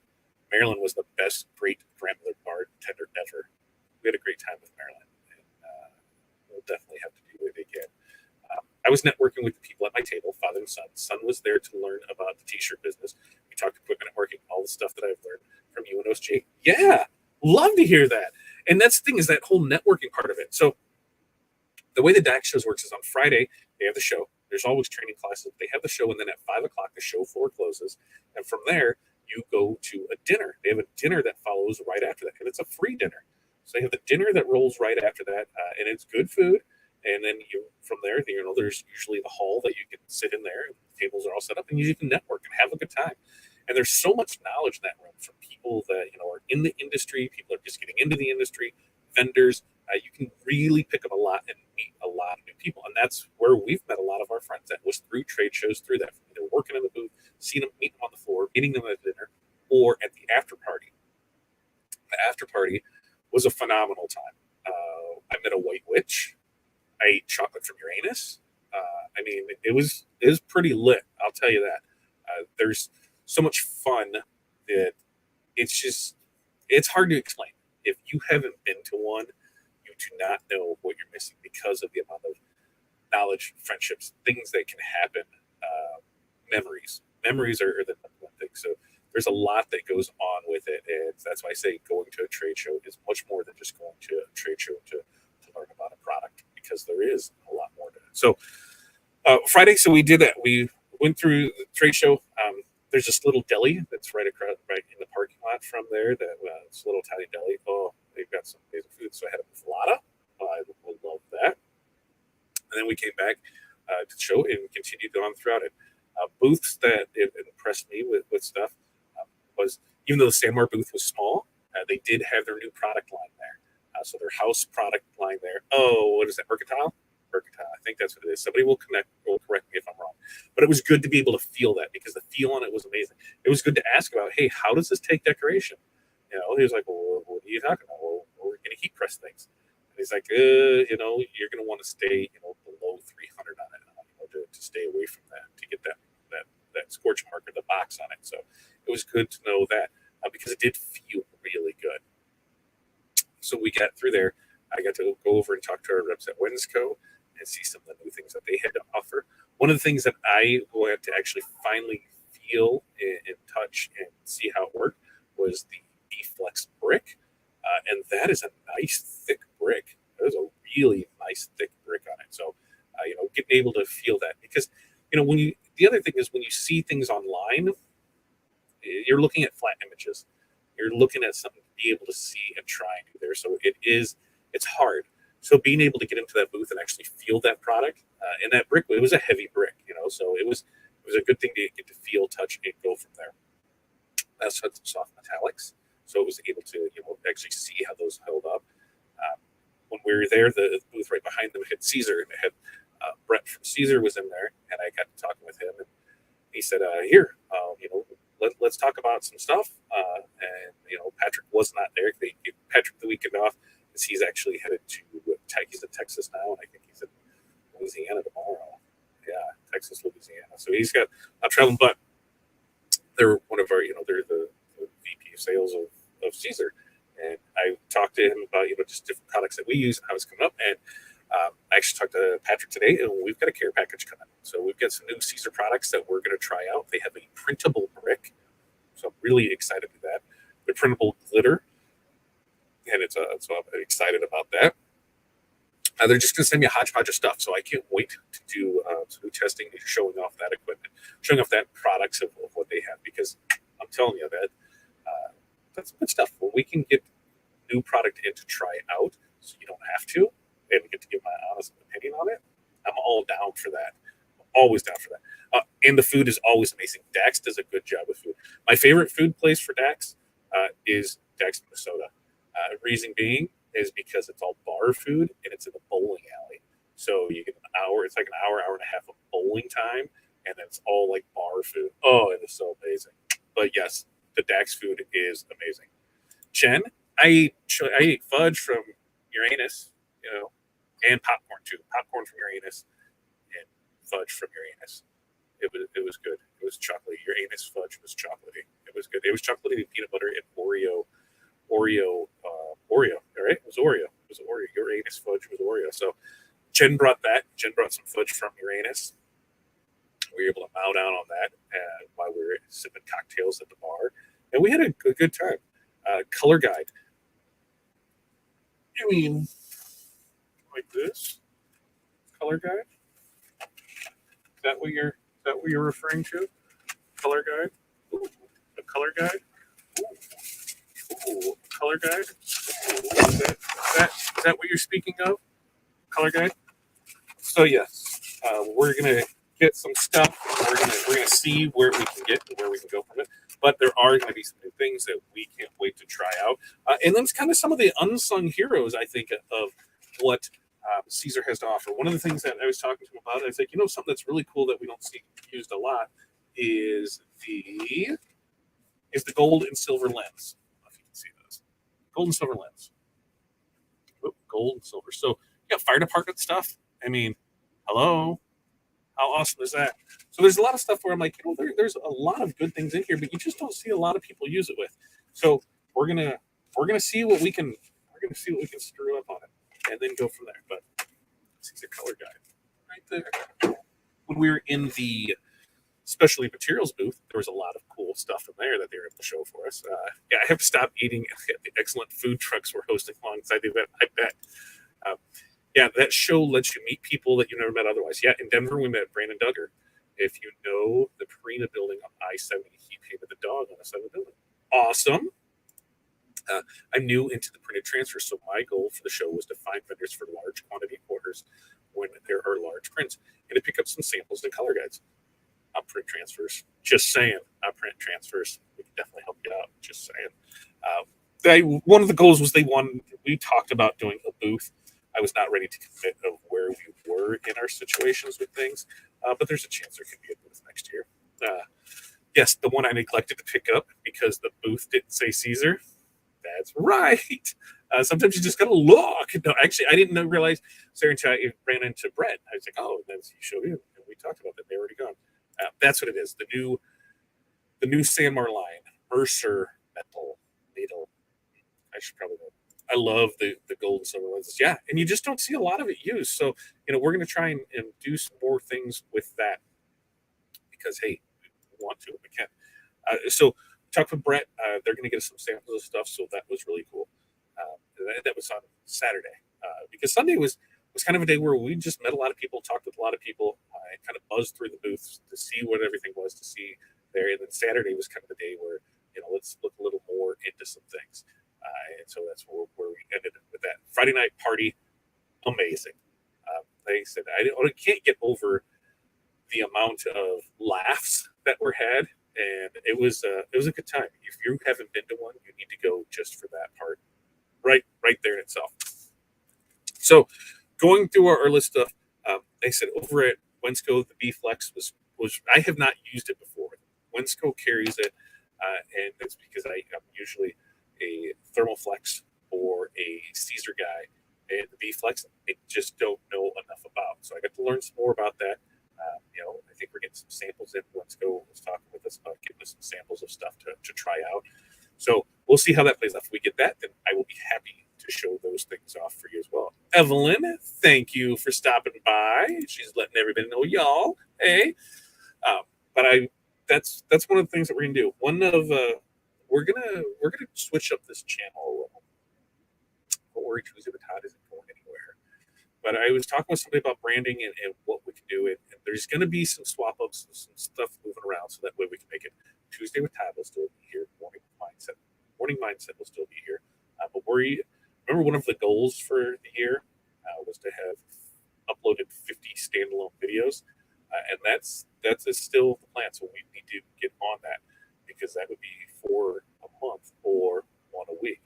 Marilyn was the best great grandmother bartender ever. We had a great time with Marilyn, and we'll definitely have to I was networking with the people at my table, father and son. Son was there to learn about the t-shirt business. We talked equipment networking, all the stuff that I've learned from UNOSG. Yeah, love to hear that. And that's the thing, is that whole networking part of it. So the way the DAX shows works is on Friday, they have the show. There's always training classes. They have the show, and then at 5 o'clock, the show floor closes. And from there, you go to a dinner. They have a dinner that follows right after that, and it's a free dinner. So they have the dinner that rolls right after that, and it's good food. And then from there, there's usually the hall that you can sit in there. And the tables are all set up, and you can network and have a good time. And there's so much knowledge in that room from people that are in the industry, people are just getting into the industry, vendors. You can really pick up a lot and meet a lot of new people, and that's where we've met a lot of our friends. That was through trade shows, through that, either working in the booth, seeing them, meeting them on the floor, meeting them at dinner, or at the after party. The after party was a phenomenal time. I met a white witch. I ate chocolate from Uranus. It was pretty lit. I'll tell you that. There's so much fun that it's hard to explain. If you haven't been to one, you do not know what you're missing because of the amount of knowledge, friendships, things that can happen. Memories are the number one thing. So there's a lot that goes on with it, and that's why I say going to a trade show is much more than just going to a trade show to learn about a product, because there is a lot more to it. So Friday, so we did that. We went through the trade show. There's this little deli that's right in the parking lot from there. It's a little tiny deli. Oh, they've got some amazing food. So I had a muffalata. I would love that. And then we came back to the show and continued on throughout it. Booths that impressed me with stuff was, even though the Sandmar booth was small, they did have their new product line there. So their house product line there. Oh, what is that? Mercantile? I think that's what it is. Somebody will correct me if I'm wrong. But it was good to be able to feel that, because the feel on it was amazing. It was good to ask about, hey, how does this take decoration? He was like, well, what are you talking about? Well, we're going to heat press things. And he's like, you're going to want to stay, below 300 on it, to stay away from that, to get that scorch mark or the box on it. So it was good to know that, because it did feel really good. So we got through there. I got to go over and talk to our reps at Wensco and see some of the new things that they had to offer. One of the things that I wanted to actually finally feel and touch and see how it worked was the B-Flex brick. And that is a nice thick brick. There's a really nice thick brick on it. So, getting able to feel that, because, the other thing is, when you see things online, you're looking at flat images. You're looking at something to be able to see and try and do there. So it's hard. So being able to get into that booth and actually feel that product, and that brick, it was a heavy brick, so it was a good thing to get to feel, touch, and go from there. That's some soft metallics. So it was able to, actually see how those held up. When we were there, the booth right behind them had Caesar, and it had Brett from Caesar was in there, and I got to talking with him, and he said, let's talk about some stuff. And Patrick was not there. They gave Patrick the weekend off, because he's actually headed to, he's in Texas now, and I think he's in Louisiana tomorrow. Yeah, Texas, Louisiana. So he's got traveling, but they're one of our, they're the VP of sales of Caesar. And I talked to him about, just different products that we use and how it's coming up. And I actually talked to Patrick today, and we've got a care package coming. So we've got some new Caesar products that we're going to try out. They have a printable brick. So I'm really excited to that. The printable glitter. And so I'm excited about that. They're just going to send me a hodgepodge of stuff. So I can't wait to do some new testing, showing off that equipment, showing off that products of what they have, because I'm telling you that that's good stuff. When we can get new product in to try out, so you don't have to, and get to give my honest opinion on it, I'm all down for that. I'm always down for that. And the food is always amazing. DAX does a good job with food. My favorite food place for DAX is DAX, Minnesota. Reason being is because it's all bar food, and it's in a bowling alley. So you get an hour, it's like an hour and a half of bowling time, and then it's all like bar food. Oh, it is so amazing. But yes, the DAX food is amazing. Jen, I ate fudge from Uranus, and popcorn too. Popcorn from Uranus and fudge from Uranus. It was good. It was chocolatey. Uranus fudge was chocolatey. It was good. It was chocolatey, peanut butter, and Oreo. All right? It was Oreo. Uranus fudge was Oreo. So Jen brought that. Jen brought some fudge from Uranus. We were able to mow down on that while we were sipping cocktails at the bar, and we had a good time. Color guide. You mean like this? Color guide? Is that what you're referring to? Color guide? Ooh, a color guide? Ooh, color guide? Ooh, is that what you're speaking of? Color guide? So yes, we're gonna get some stuff. We're gonna see where we can get and where we can go from it. But there are going to be some new things that we can't wait to try out. And then it's kind of some of the unsung heroes, I think, of what Caesar has to offer. One of the things that I was talking to him about, I was like, something that's really cool that we don't see used a lot is the gold and silver lens. I don't know if you can see those. Gold and silver lens. Oh, gold and silver. So yeah, fire department stuff. I mean, hello. How awesome is that? So there's a lot of stuff where I'm like, there's a lot of good things in here, but you just don't see a lot of people use it with. So we're gonna see what we can screw up on it, and then go from there. But this is a color guide right there. When we were in the specialty materials booth, there was a lot of cool stuff in there that they were able to show for us. Yeah, I have to stop eating at the excellent food trucks we're hosting alongside the event. I bet. Yeah, that show lets you meet people that you never met otherwise. Yeah, in Denver, we met Brandon Duggar. If you know the Purina building on I-70, he painted the dog on the side of the building. Awesome. I'm new into the printed transfer, so my goal for the show was to find vendors for large quantity orders when there are large prints and to pick up some samples and color guides. Print transfers. Just saying. Print transfers. We can definitely help you out. Just saying. One of the goals was we talked about doing a booth. I was not ready to commit of where we were in our situations with things, but there's a chance there could be a booth next year. Yes, the one I neglected to pick up because the booth didn't say Caesar. That's right. Sometimes you just gotta look. No, actually, I didn't realize Sarah and I ran into Brett. I was like, oh, and then he showed you, and we talked about that. They already gone. That's what it is. The new Sanmar line, Mercer metal needle. I should probably know. I love the gold and silver lenses. Yeah, and you just don't see a lot of it used. So, we're going to try and do some more things with that because, hey, we want to, we can. So, talk with Brett. They're going to get us some samples of stuff. So that was really cool. That was on Saturday because Sunday was kind of a day where we just met a lot of people, talked with a lot of people, kind of buzzed through the booths to see what everything was to see there. And then Saturday was kind of the day where, let's look a little more into some things. And so that's where we ended with that Friday night party. Amazing. Like I said, I can't get over the amount of laughs that were had, and it was a good time. If you haven't been to one, you need to go just for that part, right there in itself. So, going through our list of, like I said, over at Wensco, the B Flex was I have not used it before. Wensco carries it, and it's because I'm usually a Thermoflex or a Caesar guy, and the B-Flex I just don't know enough about. So I got to learn some more about that. I think we're getting some samples in. Wensco was talking with us about getting us some samples of stuff to try out. So we'll see how that plays out. If we get that, then I will be happy to show those things off for you as well. Evelyn, thank you for stopping by. She's letting everybody know, y'all. Hey, but that's one of the things that we're gonna do. We're gonna switch up this channel a little. Don't worry, Tuesday with Todd isn't going anywhere. But I was talking with somebody about branding and what we can do, and there's going to be some swap ups and some stuff moving around, so that way we can make it Tuesday with Todd will still be here. Morning mindset will still be here. But remember one of the goals for the year was to have uploaded 50 standalone videos, and that's still the plan. So we need to get on that because that would be 4 a month or 1 a week.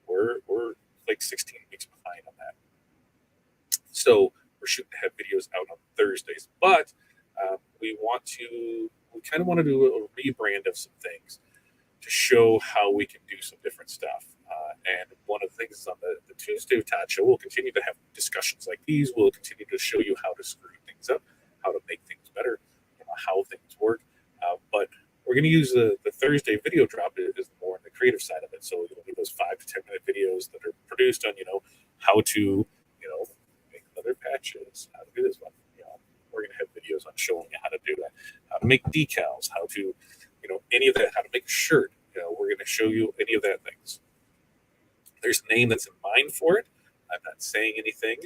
We're like 16 weeks behind on that. So we're shooting to have videos out on Thursdays, but we kind of want to do a rebrand of some things to show how we can do some different stuff. And one of the things is on the Tuesday with Todd show, we'll continue to have discussions like these. We'll continue to show you how to screw things up, how to make things better, how things work. But we're going to use the Thursday video drop is more on the creative side of it. So it'll be those 5 to 10 minute videos that are produced on, how to, make leather patches patches, how to do this one. We're going to have videos on showing you how to do that, how to make decals, how to, any of that, how to make a shirt. We're going to show you any of that things. There's a name that's in mind for it. I'm not saying anything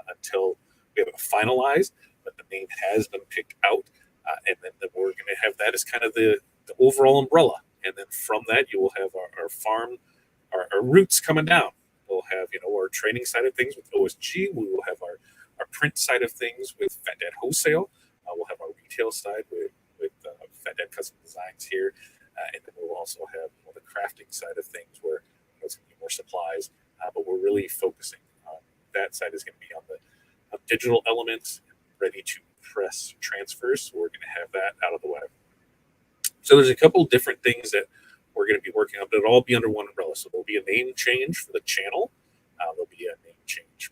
until we have it finalized, but the name has been picked out. And then we're going to have that as kind of the overall umbrella. And then from that, you will have our farm, our roots coming down. We'll have, our training side of things with OSG. We will have our print side of things with Fat Dad Wholesale. We'll have our retail side with Fat Dad Custom Designs here. And then we'll also have the crafting side of things where it's going to be more supplies. But we're really focusing on that side is going to be on the digital elements, ready to press transfers. So we're going to have that out of the way. So there's a couple different things that we're going to be working on, but it'll all be under one umbrella. So there'll be a name change for the channel. There'll be a name change,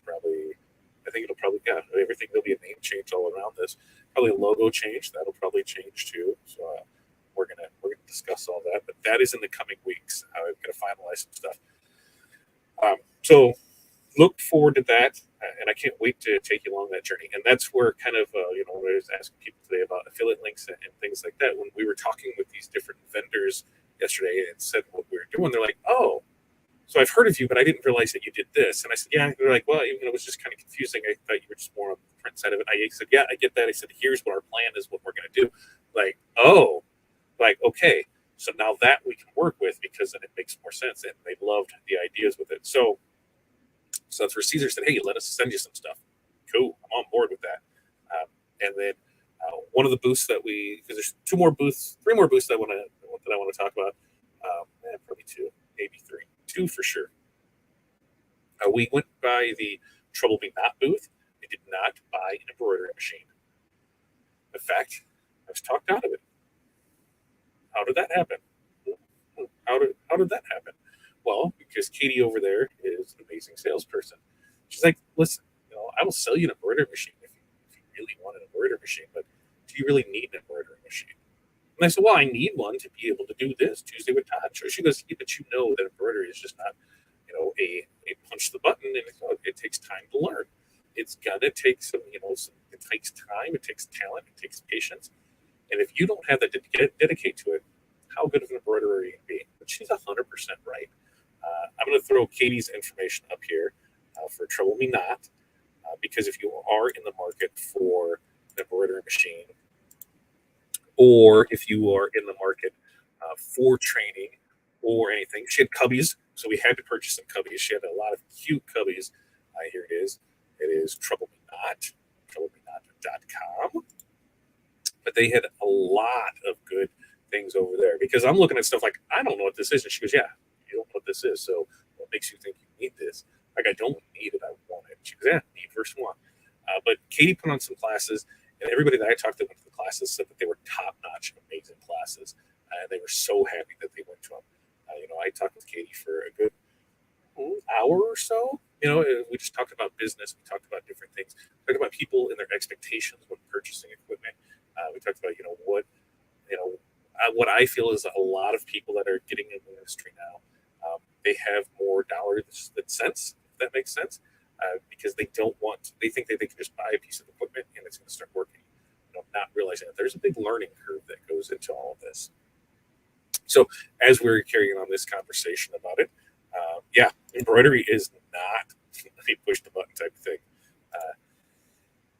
everything. There'll be a name change all around this. Probably a logo change. That'll probably change too. So we're gonna discuss all that. But that is in the coming weeks. I'm gonna finalize some stuff. So look forward to that, and I can't wait to take you along that journey. And that's where kind of I was asking people today about affiliate links and things like that. When we were talking with these different vendors yesterday and said what we were doing, they're like, "Oh, so I've heard of you, but I didn't realize that you did this." And I said, "Yeah." They're like, "Well, it was just kind of confusing. I thought you were just more on the print side of it." I said, "Yeah, I get that." I said, "Here's what our plan is, what we're going to do." Like, oh, like, okay. So now that we can work with, because then it makes more sense. And they loved the ideas with it. So that's where Caesar said, "Hey, let us send you some stuff." Cool. I'm on board with that. And then one of the booths that because there's three more booths that I want to talk about. Probably two, maybe three. Two for sure. We went by the Trouble Me Not booth. I did not buy an embroidery machine. In fact, I was talked out of it. How did that happen? How did that happen? Well, because Katie over there is an amazing salesperson. She's like, "Listen, I will sell you an embroidery machine if you really want an embroidery machine, but do you really need an embroidery machine?" And I said, "Well, I need one to be able to do this Tuesday with Todd." So she goes, "Yeah, but that embroidery is just not, a punch the button, and it takes time to learn. It's gonna take some, it takes time, it takes talent, it takes patience. And if you don't have that to dedicate to it, how good of an embroiderer you can be?" But she's 100% right. I'm going to throw Katie's information up here for Trouble Me Not, because if you are in the market for an embroidery machine, or if you are in the market for training or anything, she had cubbies, so we had to purchase some cubbies. She had a lot of cute cubbies. Here it is. It is Trouble Me Not, troublemenot.com. But they had a lot of good things over there, because I'm looking at stuff like, I don't know what this is. And she goes, "Yeah, you don't know what this is. So what makes you think you need this?" Like, I don't need it. I want it. She goes, "Yeah, need first one." But Katie put on some classes, and everybody that I talked to went to the classes said that they were top-notch, amazing classes. And they were so happy that they went to them. I talked with Katie for a good hour or so. We just talked about business. We talked about different things. We talked about people and their expectations when purchasing equipment. We talked about, what I feel is a lot of people that are getting in the industry now, they have more dollars than cents, if that makes sense, because they think that they can just buy a piece of equipment and it's going to start working, not realizing that there's a big learning curve that goes into all of this. So as we're carrying on this conversation about it, embroidery is not a push-the-button type of thing.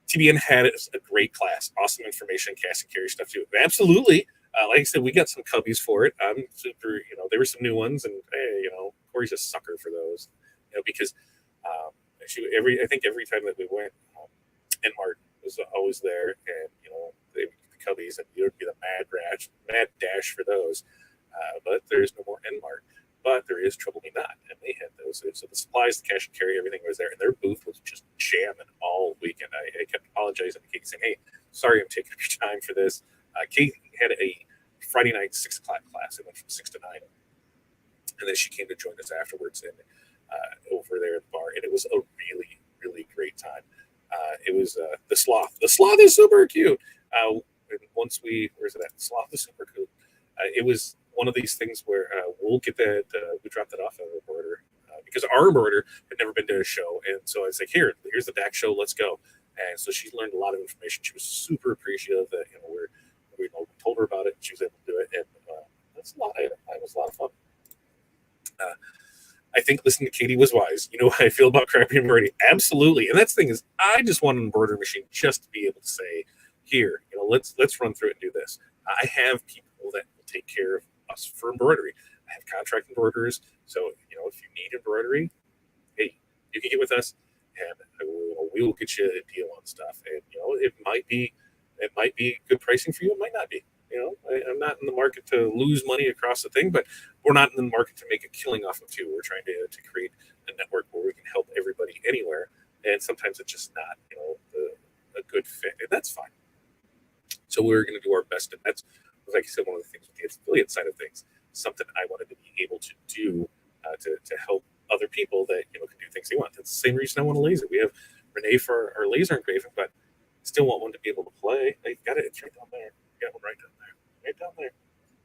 TBN had a great class, awesome information, cash and carry stuff too. Absolutely. Like I said, we got some cubbies for it. I'm super, there were some new ones, and Corey's a sucker for those, because I think every time that we went, Enmart was always there, and they would get the cubbies, and it would be the mad dash for those. But there's no more Enmart. But there is Trouble Me Not, and they had those. So the supplies, the cash and carry, everything was there, and their booth was just jamming all weekend. I kept apologizing to Katie, saying, "Hey, sorry I'm taking up your time for this." Katie had a Friday night 6 o'clock class. It went from 6 to 9, and then she came to join us afterwards and over there at the bar, and it was a really, really great time. It was the sloth. The sloth is super cute. And once where's it at? The sloth is super cute. It was one of these things where we'll get that. We dropped that off at our embroider because our embroider had never been to a show, and so I was like, here's the DAX show. Let's go. And so she learned a lot of information. She was super appreciative that we told her about it. And she was able to do it, and that's a lot. It was a lot of fun. I think listening to Katie was wise. You know how I feel about crappy embroidery? Absolutely. And that's the thing is, I just want an embroidery machine just to be able to say, here, let's run through it and do this. I have people that will take care of us for embroidery. I have contract embroiderers. So, if you need embroidery, hey, you can get with us, and we will get you a deal on stuff. And it might be good pricing for you. It might not be. I'm not in the market to lose money across the thing, but we're not in the market to make a killing off of too. We're trying to create a network where we can help everybody anywhere, and sometimes it's just not a good fit, and that's fine. So we're going to do our best, and that's, like I said, one of the things with the affiliate side of things, something I wanted to be able to do to help other people that can do things they want. That's the same reason I want a laser. We have Renee for our laser engraving, but still want one to be able to play. They've got it. It's right down there. Got one right down there. Right down there.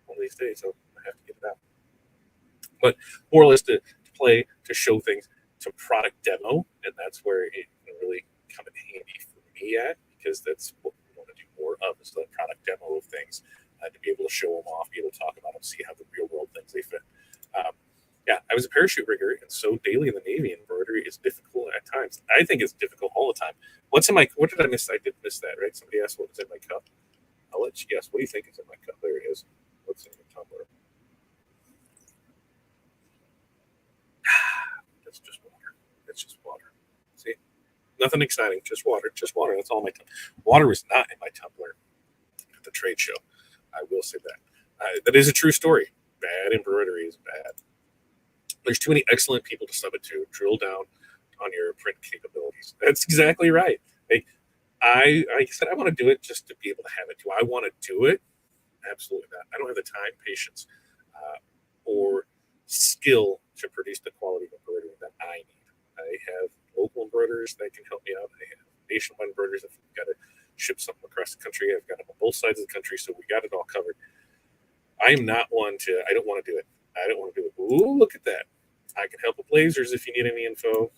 One of these days, so I have to get it out. But more or less to play, to show things, to product demo, and that's where it can really come in handy for me at, because that's what we want to do more of, is the product demo of things, to be able to show them off, be able to talk about them, see how the real world things they fit. I was a parachute rigger, and so daily in the Navy, embroidery is difficult at times. I think it's difficult all the time. What did I miss? I did miss that, right? Somebody asked what was in my cup. I'll let you guess. What do you think is in my cup? There it is. What's in your tumbler? That's just water. It's just water. See? Nothing exciting. Just water. Just water. That's all my tumbler. Water is not in my tumbler at the trade show. I will say that. That is a true story. Bad embroidery is bad. There's too many excellent people to sub it to. Drill down on your print capabilities. That's exactly right. Like I said, I want to do it just to be able to have it. Do I want to do it? Absolutely not. I don't have the time, patience, or skill to produce the quality of embroidery that I need. I have local embroiderers that can help me out. I have nationwide embroiderers. If we've got to ship something across the country, I've got them on both sides of the country, so we got it all covered. I am not one to. I don't want to do it. I don't want to do it. Ooh, look at that! I can help with lasers if you need any info.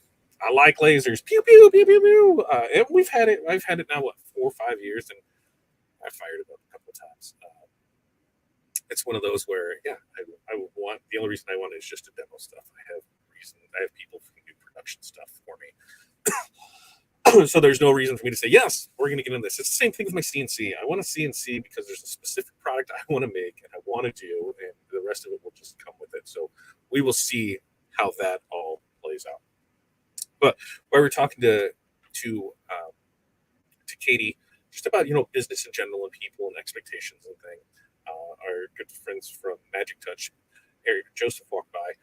I like lasers. Pew pew pew pew pew. And we've had it. I've had it now 4 or 5 years, and I fired it up a couple of times. It's one of those where, I want. The only reason I want it is just to demo stuff. I have people who can do production stuff for me. So there's no reason for me to say, yes, we're going to get into this. It's the same thing with my CNC. I want a CNC because there's a specific product I want to make and I want to do, and the rest of it will just come with it. So we will see how that all plays out. But while we're talking to Katie, just about business in general and people and expectations and things, our good friends from Magic Touch, Eric Joseph, walked by,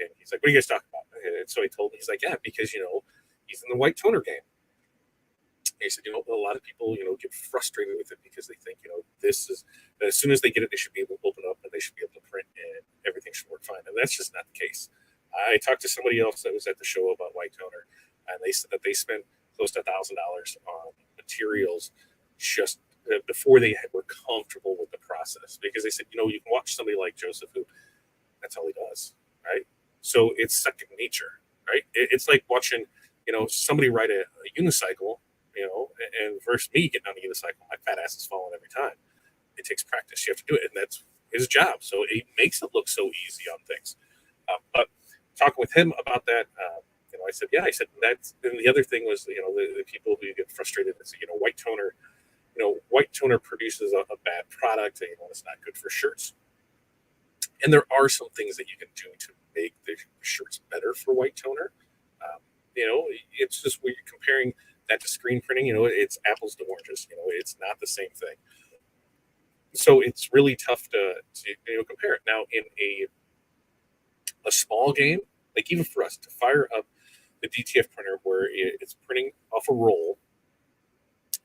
and he's like, "What are you guys talking about?" And so I told him, he's like, "Yeah, because he's in the white toner game." And he said, a lot of people get frustrated with it because they think this is, as soon as they get it, they should be able to open up and they should be able to print and everything should work fine, and that's just not the case. I talked to somebody else that was at the show about white toner, and they said that they spent close to $1,000 on materials just before they were comfortable with the process, because they said, you can watch somebody like Joseph, who that's all he does, right? So it's second nature, right? It's like watching, somebody ride a unicycle, and versus me getting on a unicycle, my fat ass is falling every time. It takes practice. You have to do it, and that's his job. So it makes it look so easy on things. But talking with him about that, I said, yeah, I said, that's, and the other thing was, the people who get frustrated and say, white toner produces a bad product, and, it's not good for shirts. And there are some things that you can do to make the shirts better for white toner. It's just when you're comparing that to screen printing, it's apples to oranges. It's not the same thing. So it's really tough to compare it. Now, in a small game, like even for us to fire up the DTF printer where it's printing off a roll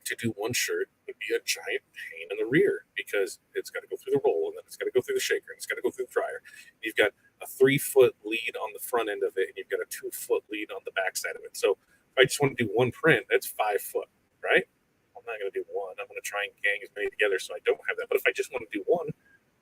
to do one shirt would be a giant pain in the rear, because it's got to go through the roll, and then it's got to go through the shaker, and it's got to go through the dryer. You've got a 3-foot lead on the front end of it, and you've got a 2-foot lead on the back side of it. So if I just want to do one print, that's 5 foot, right? I'm not going to do one. I'm going to try and gang as many together so I don't have that. But if I just want to do one,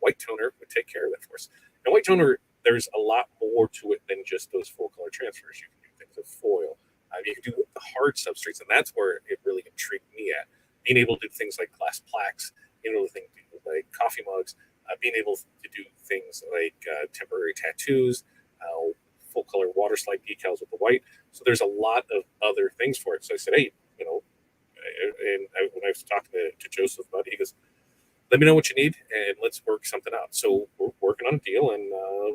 white toner would take care of that for us. And white toner, there's a lot more to it than just those full color transfers. You can do things with foil. You can do the hard substrates, and that's where it intrigued me at. Being able to do things like glass plaques, being able to do like coffee mugs, being able to do things like temporary tattoos, full color water slide decals with the white. So there's a lot of other things for it. So I said, hey, when I was talking to Joseph about it, he goes, let me know what you need and let's work something out. So we're working on a deal, and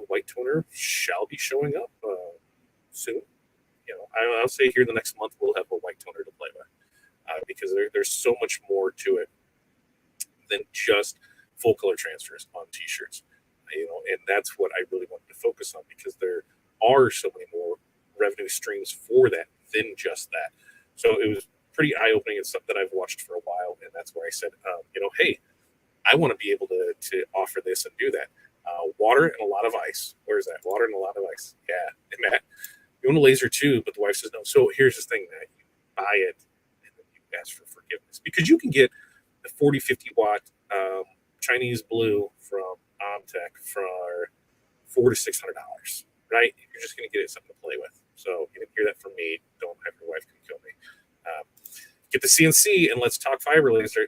white toner shall be showing up soon. I'll say here in the next month we'll have a white toner to play with, because there's so much more to it than just full color transfers on t-shirts. And that's what I really wanted to focus on, because there are so many more revenue streams for that than just that. So it was pretty eye-opening. It's something that I've watched for a while, and that's where I said, hey, I want to be able to offer this and do that. Water and a lot of ice. Where's that? Water and a lot of ice. Yeah. And Matt, you want a laser too, but the wife says no. So here's the thing, Matt. You buy it and then you ask for forgiveness, because you can get the 40, 50 watt Chinese blue from Omtech for $400 to $600, right? You're just going to get it something to play with. So you didn't hear that from me. Don't have your wife come kill me. Get the CNC and let's talk fiber laser.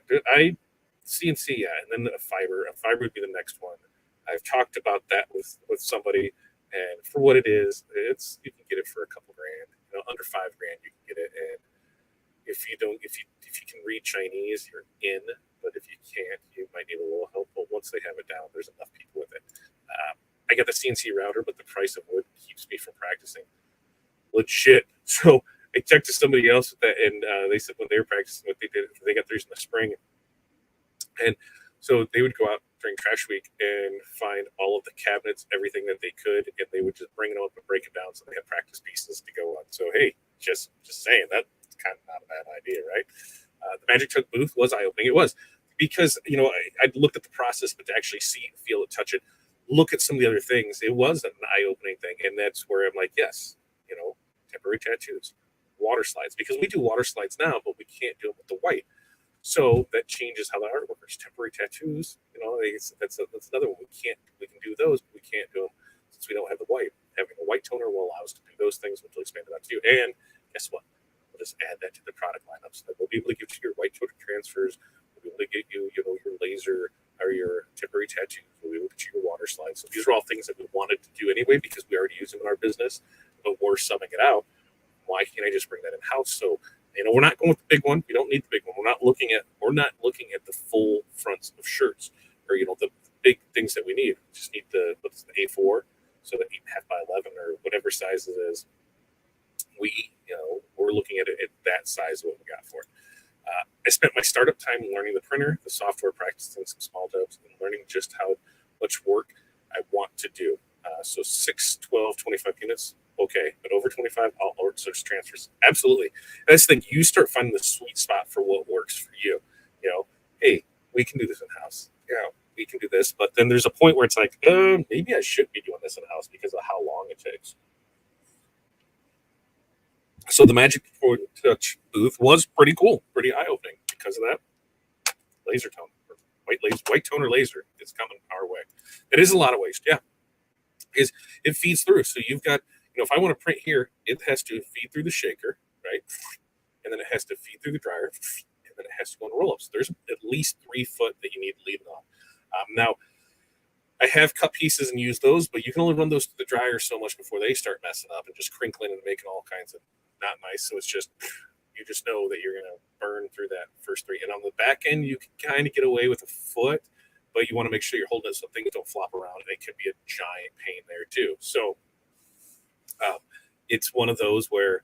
CNC, yeah, and then a fiber. A fiber would be the next one. I've talked about that with somebody, and for what it is, you can get it for a couple grand. Under $5,000 you can get it. And if you can read Chinese, you're in. But if you can't, you might need a little help. But once they have it down, there's enough people with it. I got the CNC router, but the price of wood keeps me from practicing. Legit. So I checked to somebody else with that, and they said when they were practicing, what they did, they got theirs in the spring. And so they would go out during trash week and find all of the cabinets, everything that they could, and they would just bring it up and break it down so they had practice pieces to go on. So, hey, just saying, that's kind of not a bad idea, right? The Magic Truck booth was eye-opening. It was, because, I looked at the process, but to actually see it, feel it, touch it, look at some of the other things, it was an eye-opening thing. And that's where I'm like, yes, temporary tattoos, water slides, because we do water slides now, but we can't do them with the white. So that changes how the art works. Temporary tattoos, that's another one. We can do those, but we can't do them since we don't have the white. Having a white toner will allow us to do those things, which will expand it out to you. And guess what? We'll just add that to the product lineup, so that we'll be able to give you your white toner transfers. We'll be able to get you, your laser or your temporary tattoos. We'll be able to get you your water slides. So these are all things that we wanted to do anyway, because we already use them in our business, but we're subbing it out. Why can't I just bring that in house? So we're not going with the big one. We don't need the big one. We're not looking at the full fronts of shirts, or the big things that we need. We just need what's the A4, so the 8.5 by 11 or whatever size it is. We're looking at it at that size of what we got for it. I spent my startup time learning the printer, the software, practicing some small jobs, and learning just how much work I want to do. So 6, 12, 25 units. Okay, but over 25, I'll outsource transfers. Absolutely. And that's the thing. You start finding the sweet spot for what works for you. Hey, we can do this in house. We can do this. But then there's a point where it's like, maybe I should be doing this in house because of how long it takes. So the Magic Touch booth was pretty cool, pretty eye-opening because of that. Laser tone, white toner laser is coming our way. It is a lot of waste, yeah. It feeds through. So you've got, if I want to print here, it has to feed through the shaker, right? And then it has to feed through the dryer, and then it has to go on roll-ups. There's at least 3 foot that you need to leave it on. Now, I have cut pieces and used those, but you can only run those to the dryer so much before they start messing up and just crinkling and making all kinds of not nice. So it's just, you just know that you're going to burn through that first 3. And on the back end, you can kind of get away with a foot, but you want to make sure you're holding it so things don't flop around. It can be a giant pain there too. So it's one of those where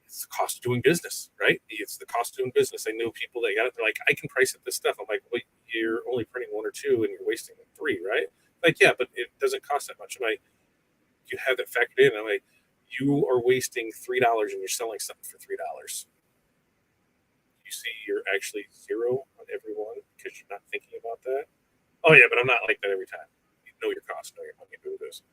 it's the cost of doing business, right? It's the cost of doing business. I know people that got it. They're like, I can price it this stuff. I'm like, well, you're only printing 1 or 2 and you're wasting 3, right? Like, yeah, but it doesn't cost that much. I'm like, you have that factored in. I'm like, you are wasting $3 and you're selling something for $3. You see, you're actually 0 on every one because you're not thinking about that. Oh yeah, but I'm not like that every time. You know your cost, know your money, do this.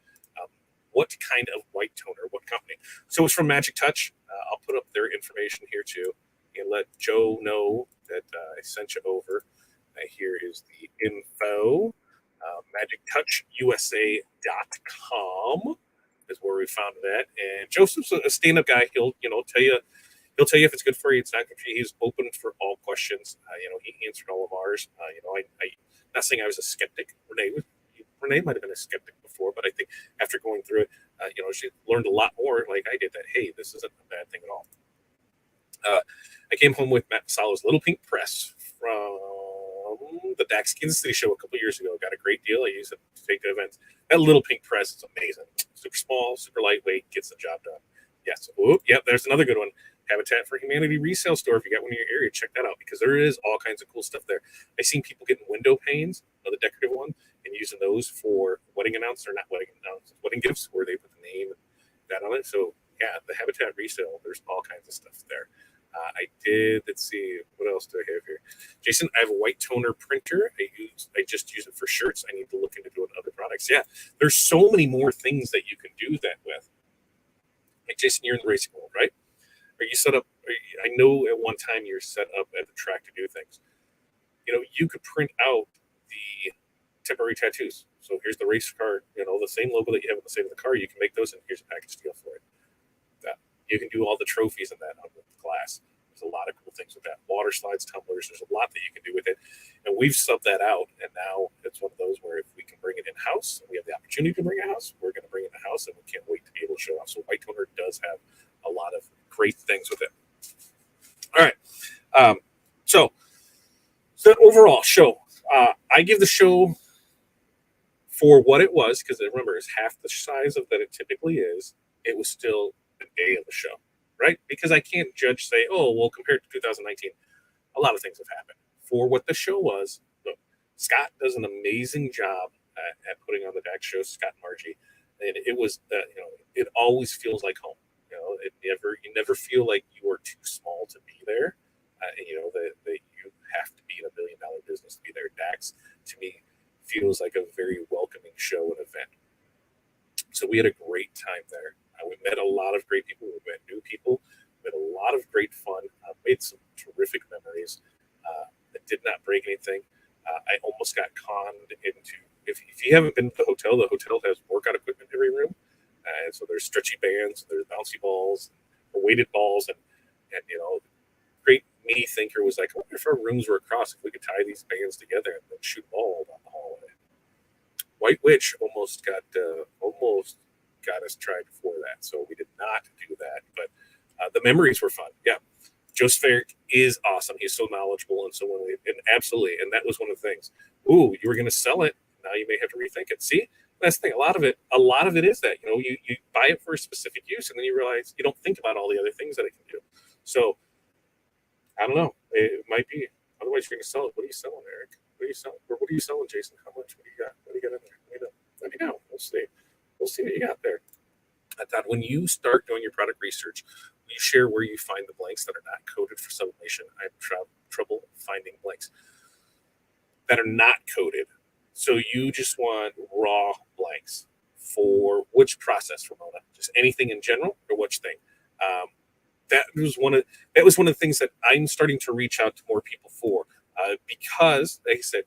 What kind of white toner, what company? So it's from Magic Touch. I'll put up their information here too, and let Joe know that I sent you over. Here is the info. MagicTouchUSA.com is where we found that. And Joseph's a stand-up guy. He'll tell you He'll tell you if it's good for you, it's not good for you. He's open for all questions. He answered all of ours. I not saying I was a skeptic. Renee might have been a skeptic before, but I think after going through it, she learned a lot more like I did that, hey, this isn't a bad thing at all. I came home with Matt Masalo's Little Pink Press from the DAX Kansas City show a couple years ago. Got a great deal. I use it to take to events. That Little Pink Press is amazing. Super small, super lightweight, gets the job done. Yes. Oh, yeah, there's another good one. Habitat for Humanity resale store. If you got one in your area, check that out because there is all kinds of cool stuff there. I've seen people getting window panes, the decorative one, and using those for wedding wedding gifts where they put the name and that on it. So yeah, the Habitat resale, there's all kinds of stuff there. Let's see, what else do I have here? Jason, I have a white toner printer. I just use it for shirts. I need to look into doing other products. Yeah, there's so many more things that you can do that with. Like Jason, you're in the racing world, right? Are you set up? I know at one time you're set up at the track to do things. You could print out the temporary tattoos. So here's the race car, the same logo that you have on the side of the car. You can make those, and here's a package deal for it. You can do all the trophies in that on the glass. There's a lot of cool things with that. Water slides, tumblers. There's a lot that you can do with it, and we've subbed that out. And now it's one of those where if we can bring it in house, and we have the opportunity to bring it in house, we're going to bring it in house, and we can't wait to be able to show off. So White Toner does have a lot of great things with it. All right. So overall show, I give the show for what it was, because remember, it's half the size of that it typically is. It was still a day of the show, right? Because I can't say, oh, well, compared to 2019, a lot of things have happened. For what the show was, look, Scott does an amazing job at putting on the DAX show, Scott and Margie, and it was, it always feels like home. You never feel like you are too small to be there. That you have to be in $1 billion business to be there. DAX, to me, feels like a very welcoming show and event. So we had a great time there. We met a lot of great people. We met new people. We had a lot of great fun. Made some terrific memories. I did not break anything. I almost got conned into, if you haven't been to the hotel has workout equipment in every room. And so there's stretchy bands, there's bouncy balls, or weighted balls, and great me thinker was like, I wonder if our rooms were across, if we could tie these bands together and then shoot a ball down the hallway. White Witch almost got us tried before that, so we did not do that. But the memories were fun. Yeah, Joseph Eric is awesome. He's so knowledgeable and so and absolutely. And that was one of the things. Ooh, you were going to sell it. Now you may have to rethink it. See, that's the thing. A lot of it is that you buy it for a specific use, and then you realize you don't think about all the other things that it can do. So I don't know. It might be. Otherwise, you're going to sell it. What are you selling, Eric? What are you selling? Or what are you selling, Jason? How much? What do you got? What do you got in there? Let me know. We'll see. We'll see what you got there. I thought when you start doing your product research, you share where you find the blanks that are not coded for sublimation. I have trouble finding blanks that are not coded. So you just want raw blanks for which process, Ramona? Just anything in general, or which thing? That was one of the things that I'm starting to reach out to more people for, because, like I said,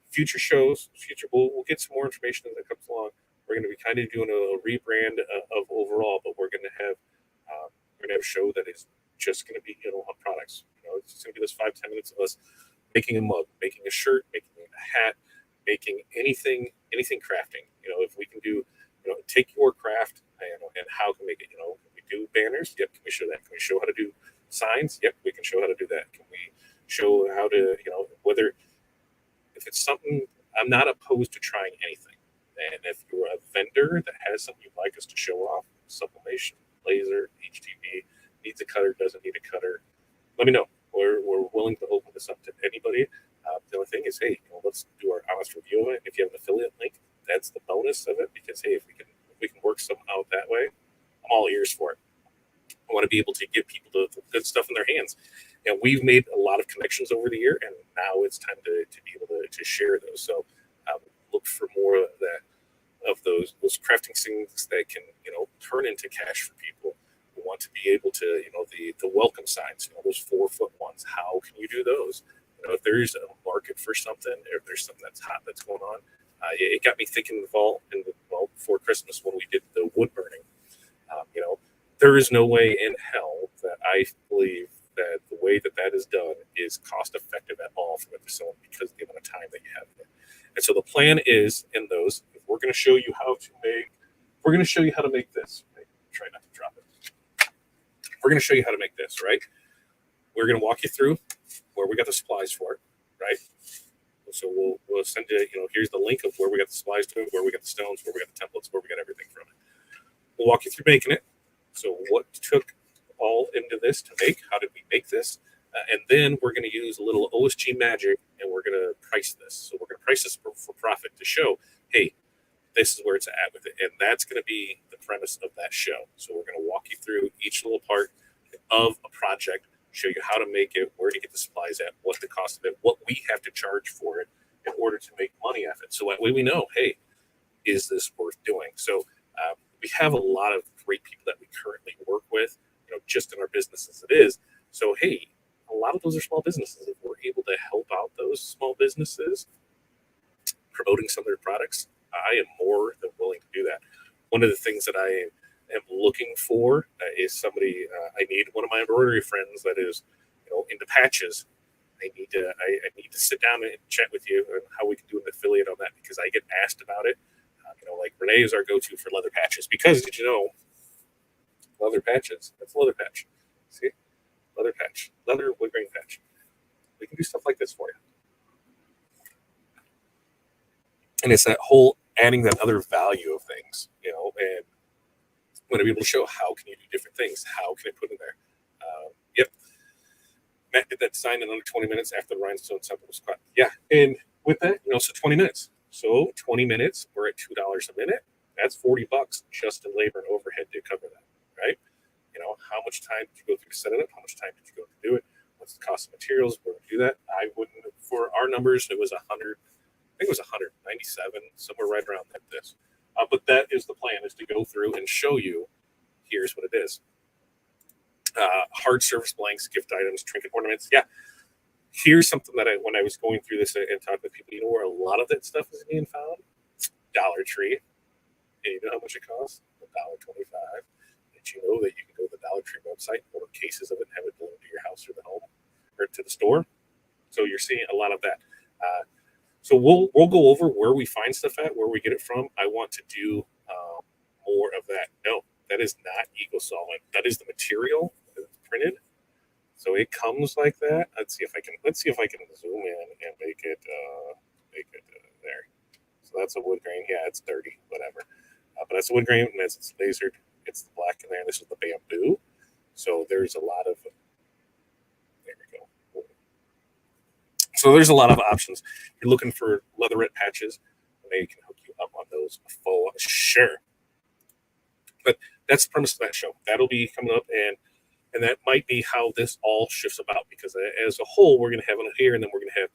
future shows, we'll get some more information as that comes along. We're going to be kind of doing a rebrand of overall, but we're going to have a show that is just going to be on products. It's just going to be this 5-10 minutes of us making a mug, making a shirt, making a hat, making anything crafting. If we can do, take your craft and how can we make it. Can we do banners? Yep. Can we show that? Can we show how to do signs? Yep. We can show how to do that. Can we show how to whether if it's something, I'm not opposed to trying anything. And if you're a vendor that has something you'd like us to show off, sublimation, laser, HTV, needs a cutter, doesn't need a cutter, let me know. We're willing to open this up to anybody. The only thing is, hey, let's do our honest review of it. If you have an affiliate link, that's the bonus of it. Because hey, if we can work some out that way, I'm all ears for it. I want to be able to give people the good stuff in their hands. And we've made a lot of connections over the year, and now it's time to be able to share those. So look for more of that, of those crafting things that can turn into cash for people. We want to be able to the welcome signs, those 4-foot ones. How can you do those? If there's a market for something, or if there's something that's hot that's going on, it got me thinking in the fall before Christmas when we did the wood burning. There is no way in hell that I believe way that that is done is cost effective at all for the facility because of the amount of time that you have in it. And so the plan is in those, if we're going to show you how to make, we're going to show you how to make this. Right? Try not to drop it. We're going to show you how to make this, right? We're going to walk you through where we got the supplies for it, right? So we'll send you, here's the link of where we got the supplies to it, where we got the stones, where we got the templates, where we got everything from it. We'll walk you through making it. So what took all into this to make? How did we make this? And then we're going to use a little OSG magic, and we're going to price this. So we're going to price this for profit to show, hey, this is where it's at with it. And that's going to be the premise of that show. So we're going to walk you through each little part of a project, show you how to make it, where to get the supplies at, what the cost of it, what we have to charge for it in order to make money off it. So that way we know, hey, is this worth doing? So we have a lot of great people that we currently work with, just in our business as it is. So, hey, a lot of those are small businesses. If we're able to help out those small businesses promoting some of their products, I am more than willing to do that. One of the things that I am looking for is somebody, I need one of my embroidery friends that is, into patches. I need to sit down and chat with you on how we can do an affiliate on that, because I get asked about it. Like Renee is our go-to for leather patches, because did you know leather patches? That's a leather patch. See, leather patch, leather wood grain patch. We can do stuff like this for you. And it's that whole adding that other value of things, and want to be able to show how can you do different things? How can I put in there? Yep. Matt did that design in under 20 minutes after the rhinestone sample was cut. Yeah. And with that, so 20 minutes. So 20 minutes, we're at $2 a minute. That's $40 just in labor and overhead to cover that, right? How much time did you go through to set it up? How much time did you go to do it? What's the cost of materials? Where would do that? I wouldn't, for our numbers, it was 100, I think it was 197, somewhere right around like this. But that is the plan, is to go through and show you, here's what it is. Hard surface blanks, gift items, trinket ornaments. Yeah. Here's something that when I was going through this and talking with people, where a lot of that stuff is being found? Dollar Tree. And you know how much it costs? $1.25. Did you know that you can go to the Dollar Tree website, order cases of it, and have it delivered to your house or the home or to the store? So you're seeing a lot of that. So we'll go over where we find stuff at, where we get it from. I want to do more of that. No, that is not eco solvent. That is the material that's printed. So it comes like that. Let's see if I can zoom in and make it there. So that's a wood grain. Yeah, it's dirty, whatever. But that's a wood grain, and it's lasered. It's the black in there. This is the bamboo. So there's a lot of. There we go. So there's a lot of options. You're looking for leatherette patches, and they can hook you up on those for sure. But that's the premise of that show. That'll be coming up, and that might be how this all shifts about, because as a whole, we're going to have it here, and then we're going to have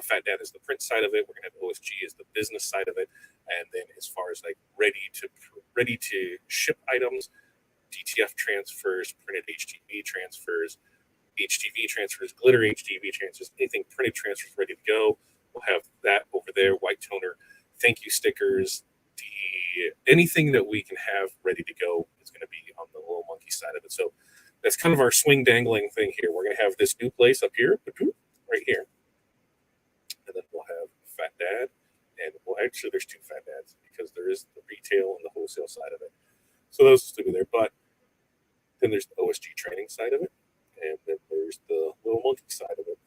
Fat Dad as the print side of it. We're going to have OSG as the business side of it, and then as far as like ready to ship items, DTF transfers, printed HTV transfers, glitter HTV transfers, anything printed transfers ready to go. We'll have that over there. White toner, thank you stickers, anything that we can have ready to go is going to be on the little monkey side of it. So that's kind of our swing dangling thing here. We're going to have this new place up here, right here. And then we'll have Fat Dad. And actually, there's two Fat Dads, because there is the retail and the wholesale side of it. So those will still be there. But then there's the OSG training side of it. And then there's the little monkey side of it.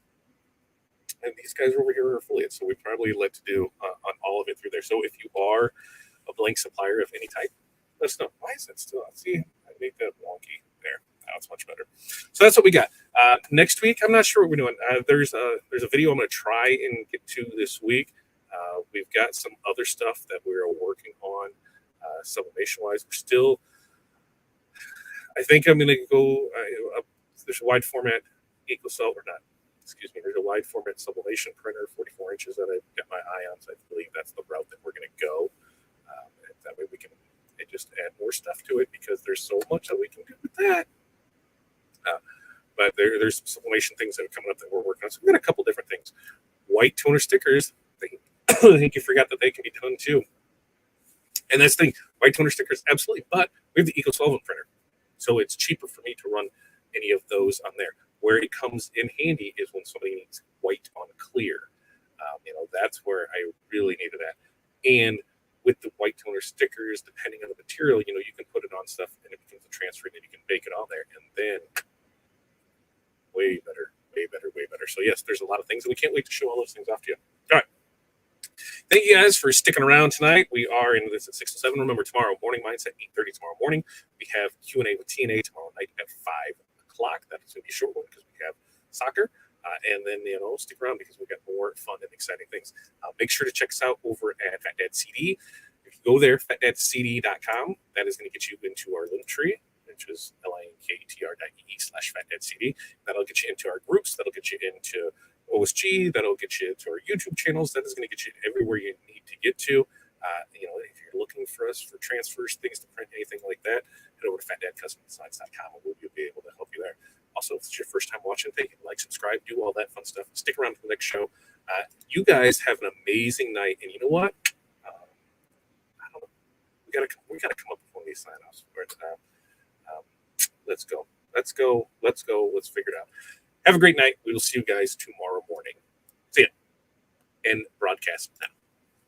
And these guys over here are affiliates. So we probably like to do on all of it through there. So if you are a blank supplier of any type, let us know. Why is that still on? See, I made that wonky there. Now it's much better. So that's what we got. Next week, I'm not sure what we're doing. There's a video I'm going to try and get to this week. We've got some other stuff that we're working on sublimation-wise. We're still, I think I'm going to go, there's a wide format EcoSalt, or not, excuse me, there's a wide format sublimation printer, 44 inches, that I've got my eye on. So I believe that's the route that we're going to go. And that way we can just add more stuff to it, because there's so much that we can do with that. But there's some sublimation things that are coming up that we're working on. So we've got a couple different things. White toner stickers, I think you forgot that they can be done too. And that's the thing, white toner stickers, absolutely. But we have the eco solvent printer. So it's cheaper for me to run any of those on there. Where it comes in handy is when somebody needs white on clear. That's where I really needed that. And with the white toner stickers, depending on the material, you can put it on stuff and it becomes a transfer, and then you can bake it on there, and then way better, way better, way better. So yes, there's a lot of things, and we can't wait to show all those things off to you. All right. Thank you guys for sticking around tonight. We are in this at 6 to 7. Remember, tomorrow morning, mine's at 8:30 tomorrow morning. We have Q&A with TNA tomorrow night at 5 o'clock. That is going to be a short one because we have soccer. And then, stick around because we've got more fun and exciting things. Make sure to check us out over at Fat Dad CD. If you go there, fatdadcd.com, that is going to get you into our link tree, which is linktr.ee/fatdadcd. That'll get you into our groups. That'll get you into OSG. That'll get you to our YouTube channels. That is going to get you everywhere you need to get to. If you're looking for us for transfers, things to print, anything like that, head over to fatdadcustomdesigns.com and we'll be able to help you there. Also, if it's your first time watching, thank you. Like, subscribe, do all that fun stuff. Stick around for the next show. You guys have an amazing night, and you know what? I don't know. We gotta come up with one of these sign-offs. Let's go. Let's figure it out. Have a great night. We will see you guys tomorrow morning. See ya. And broadcast now.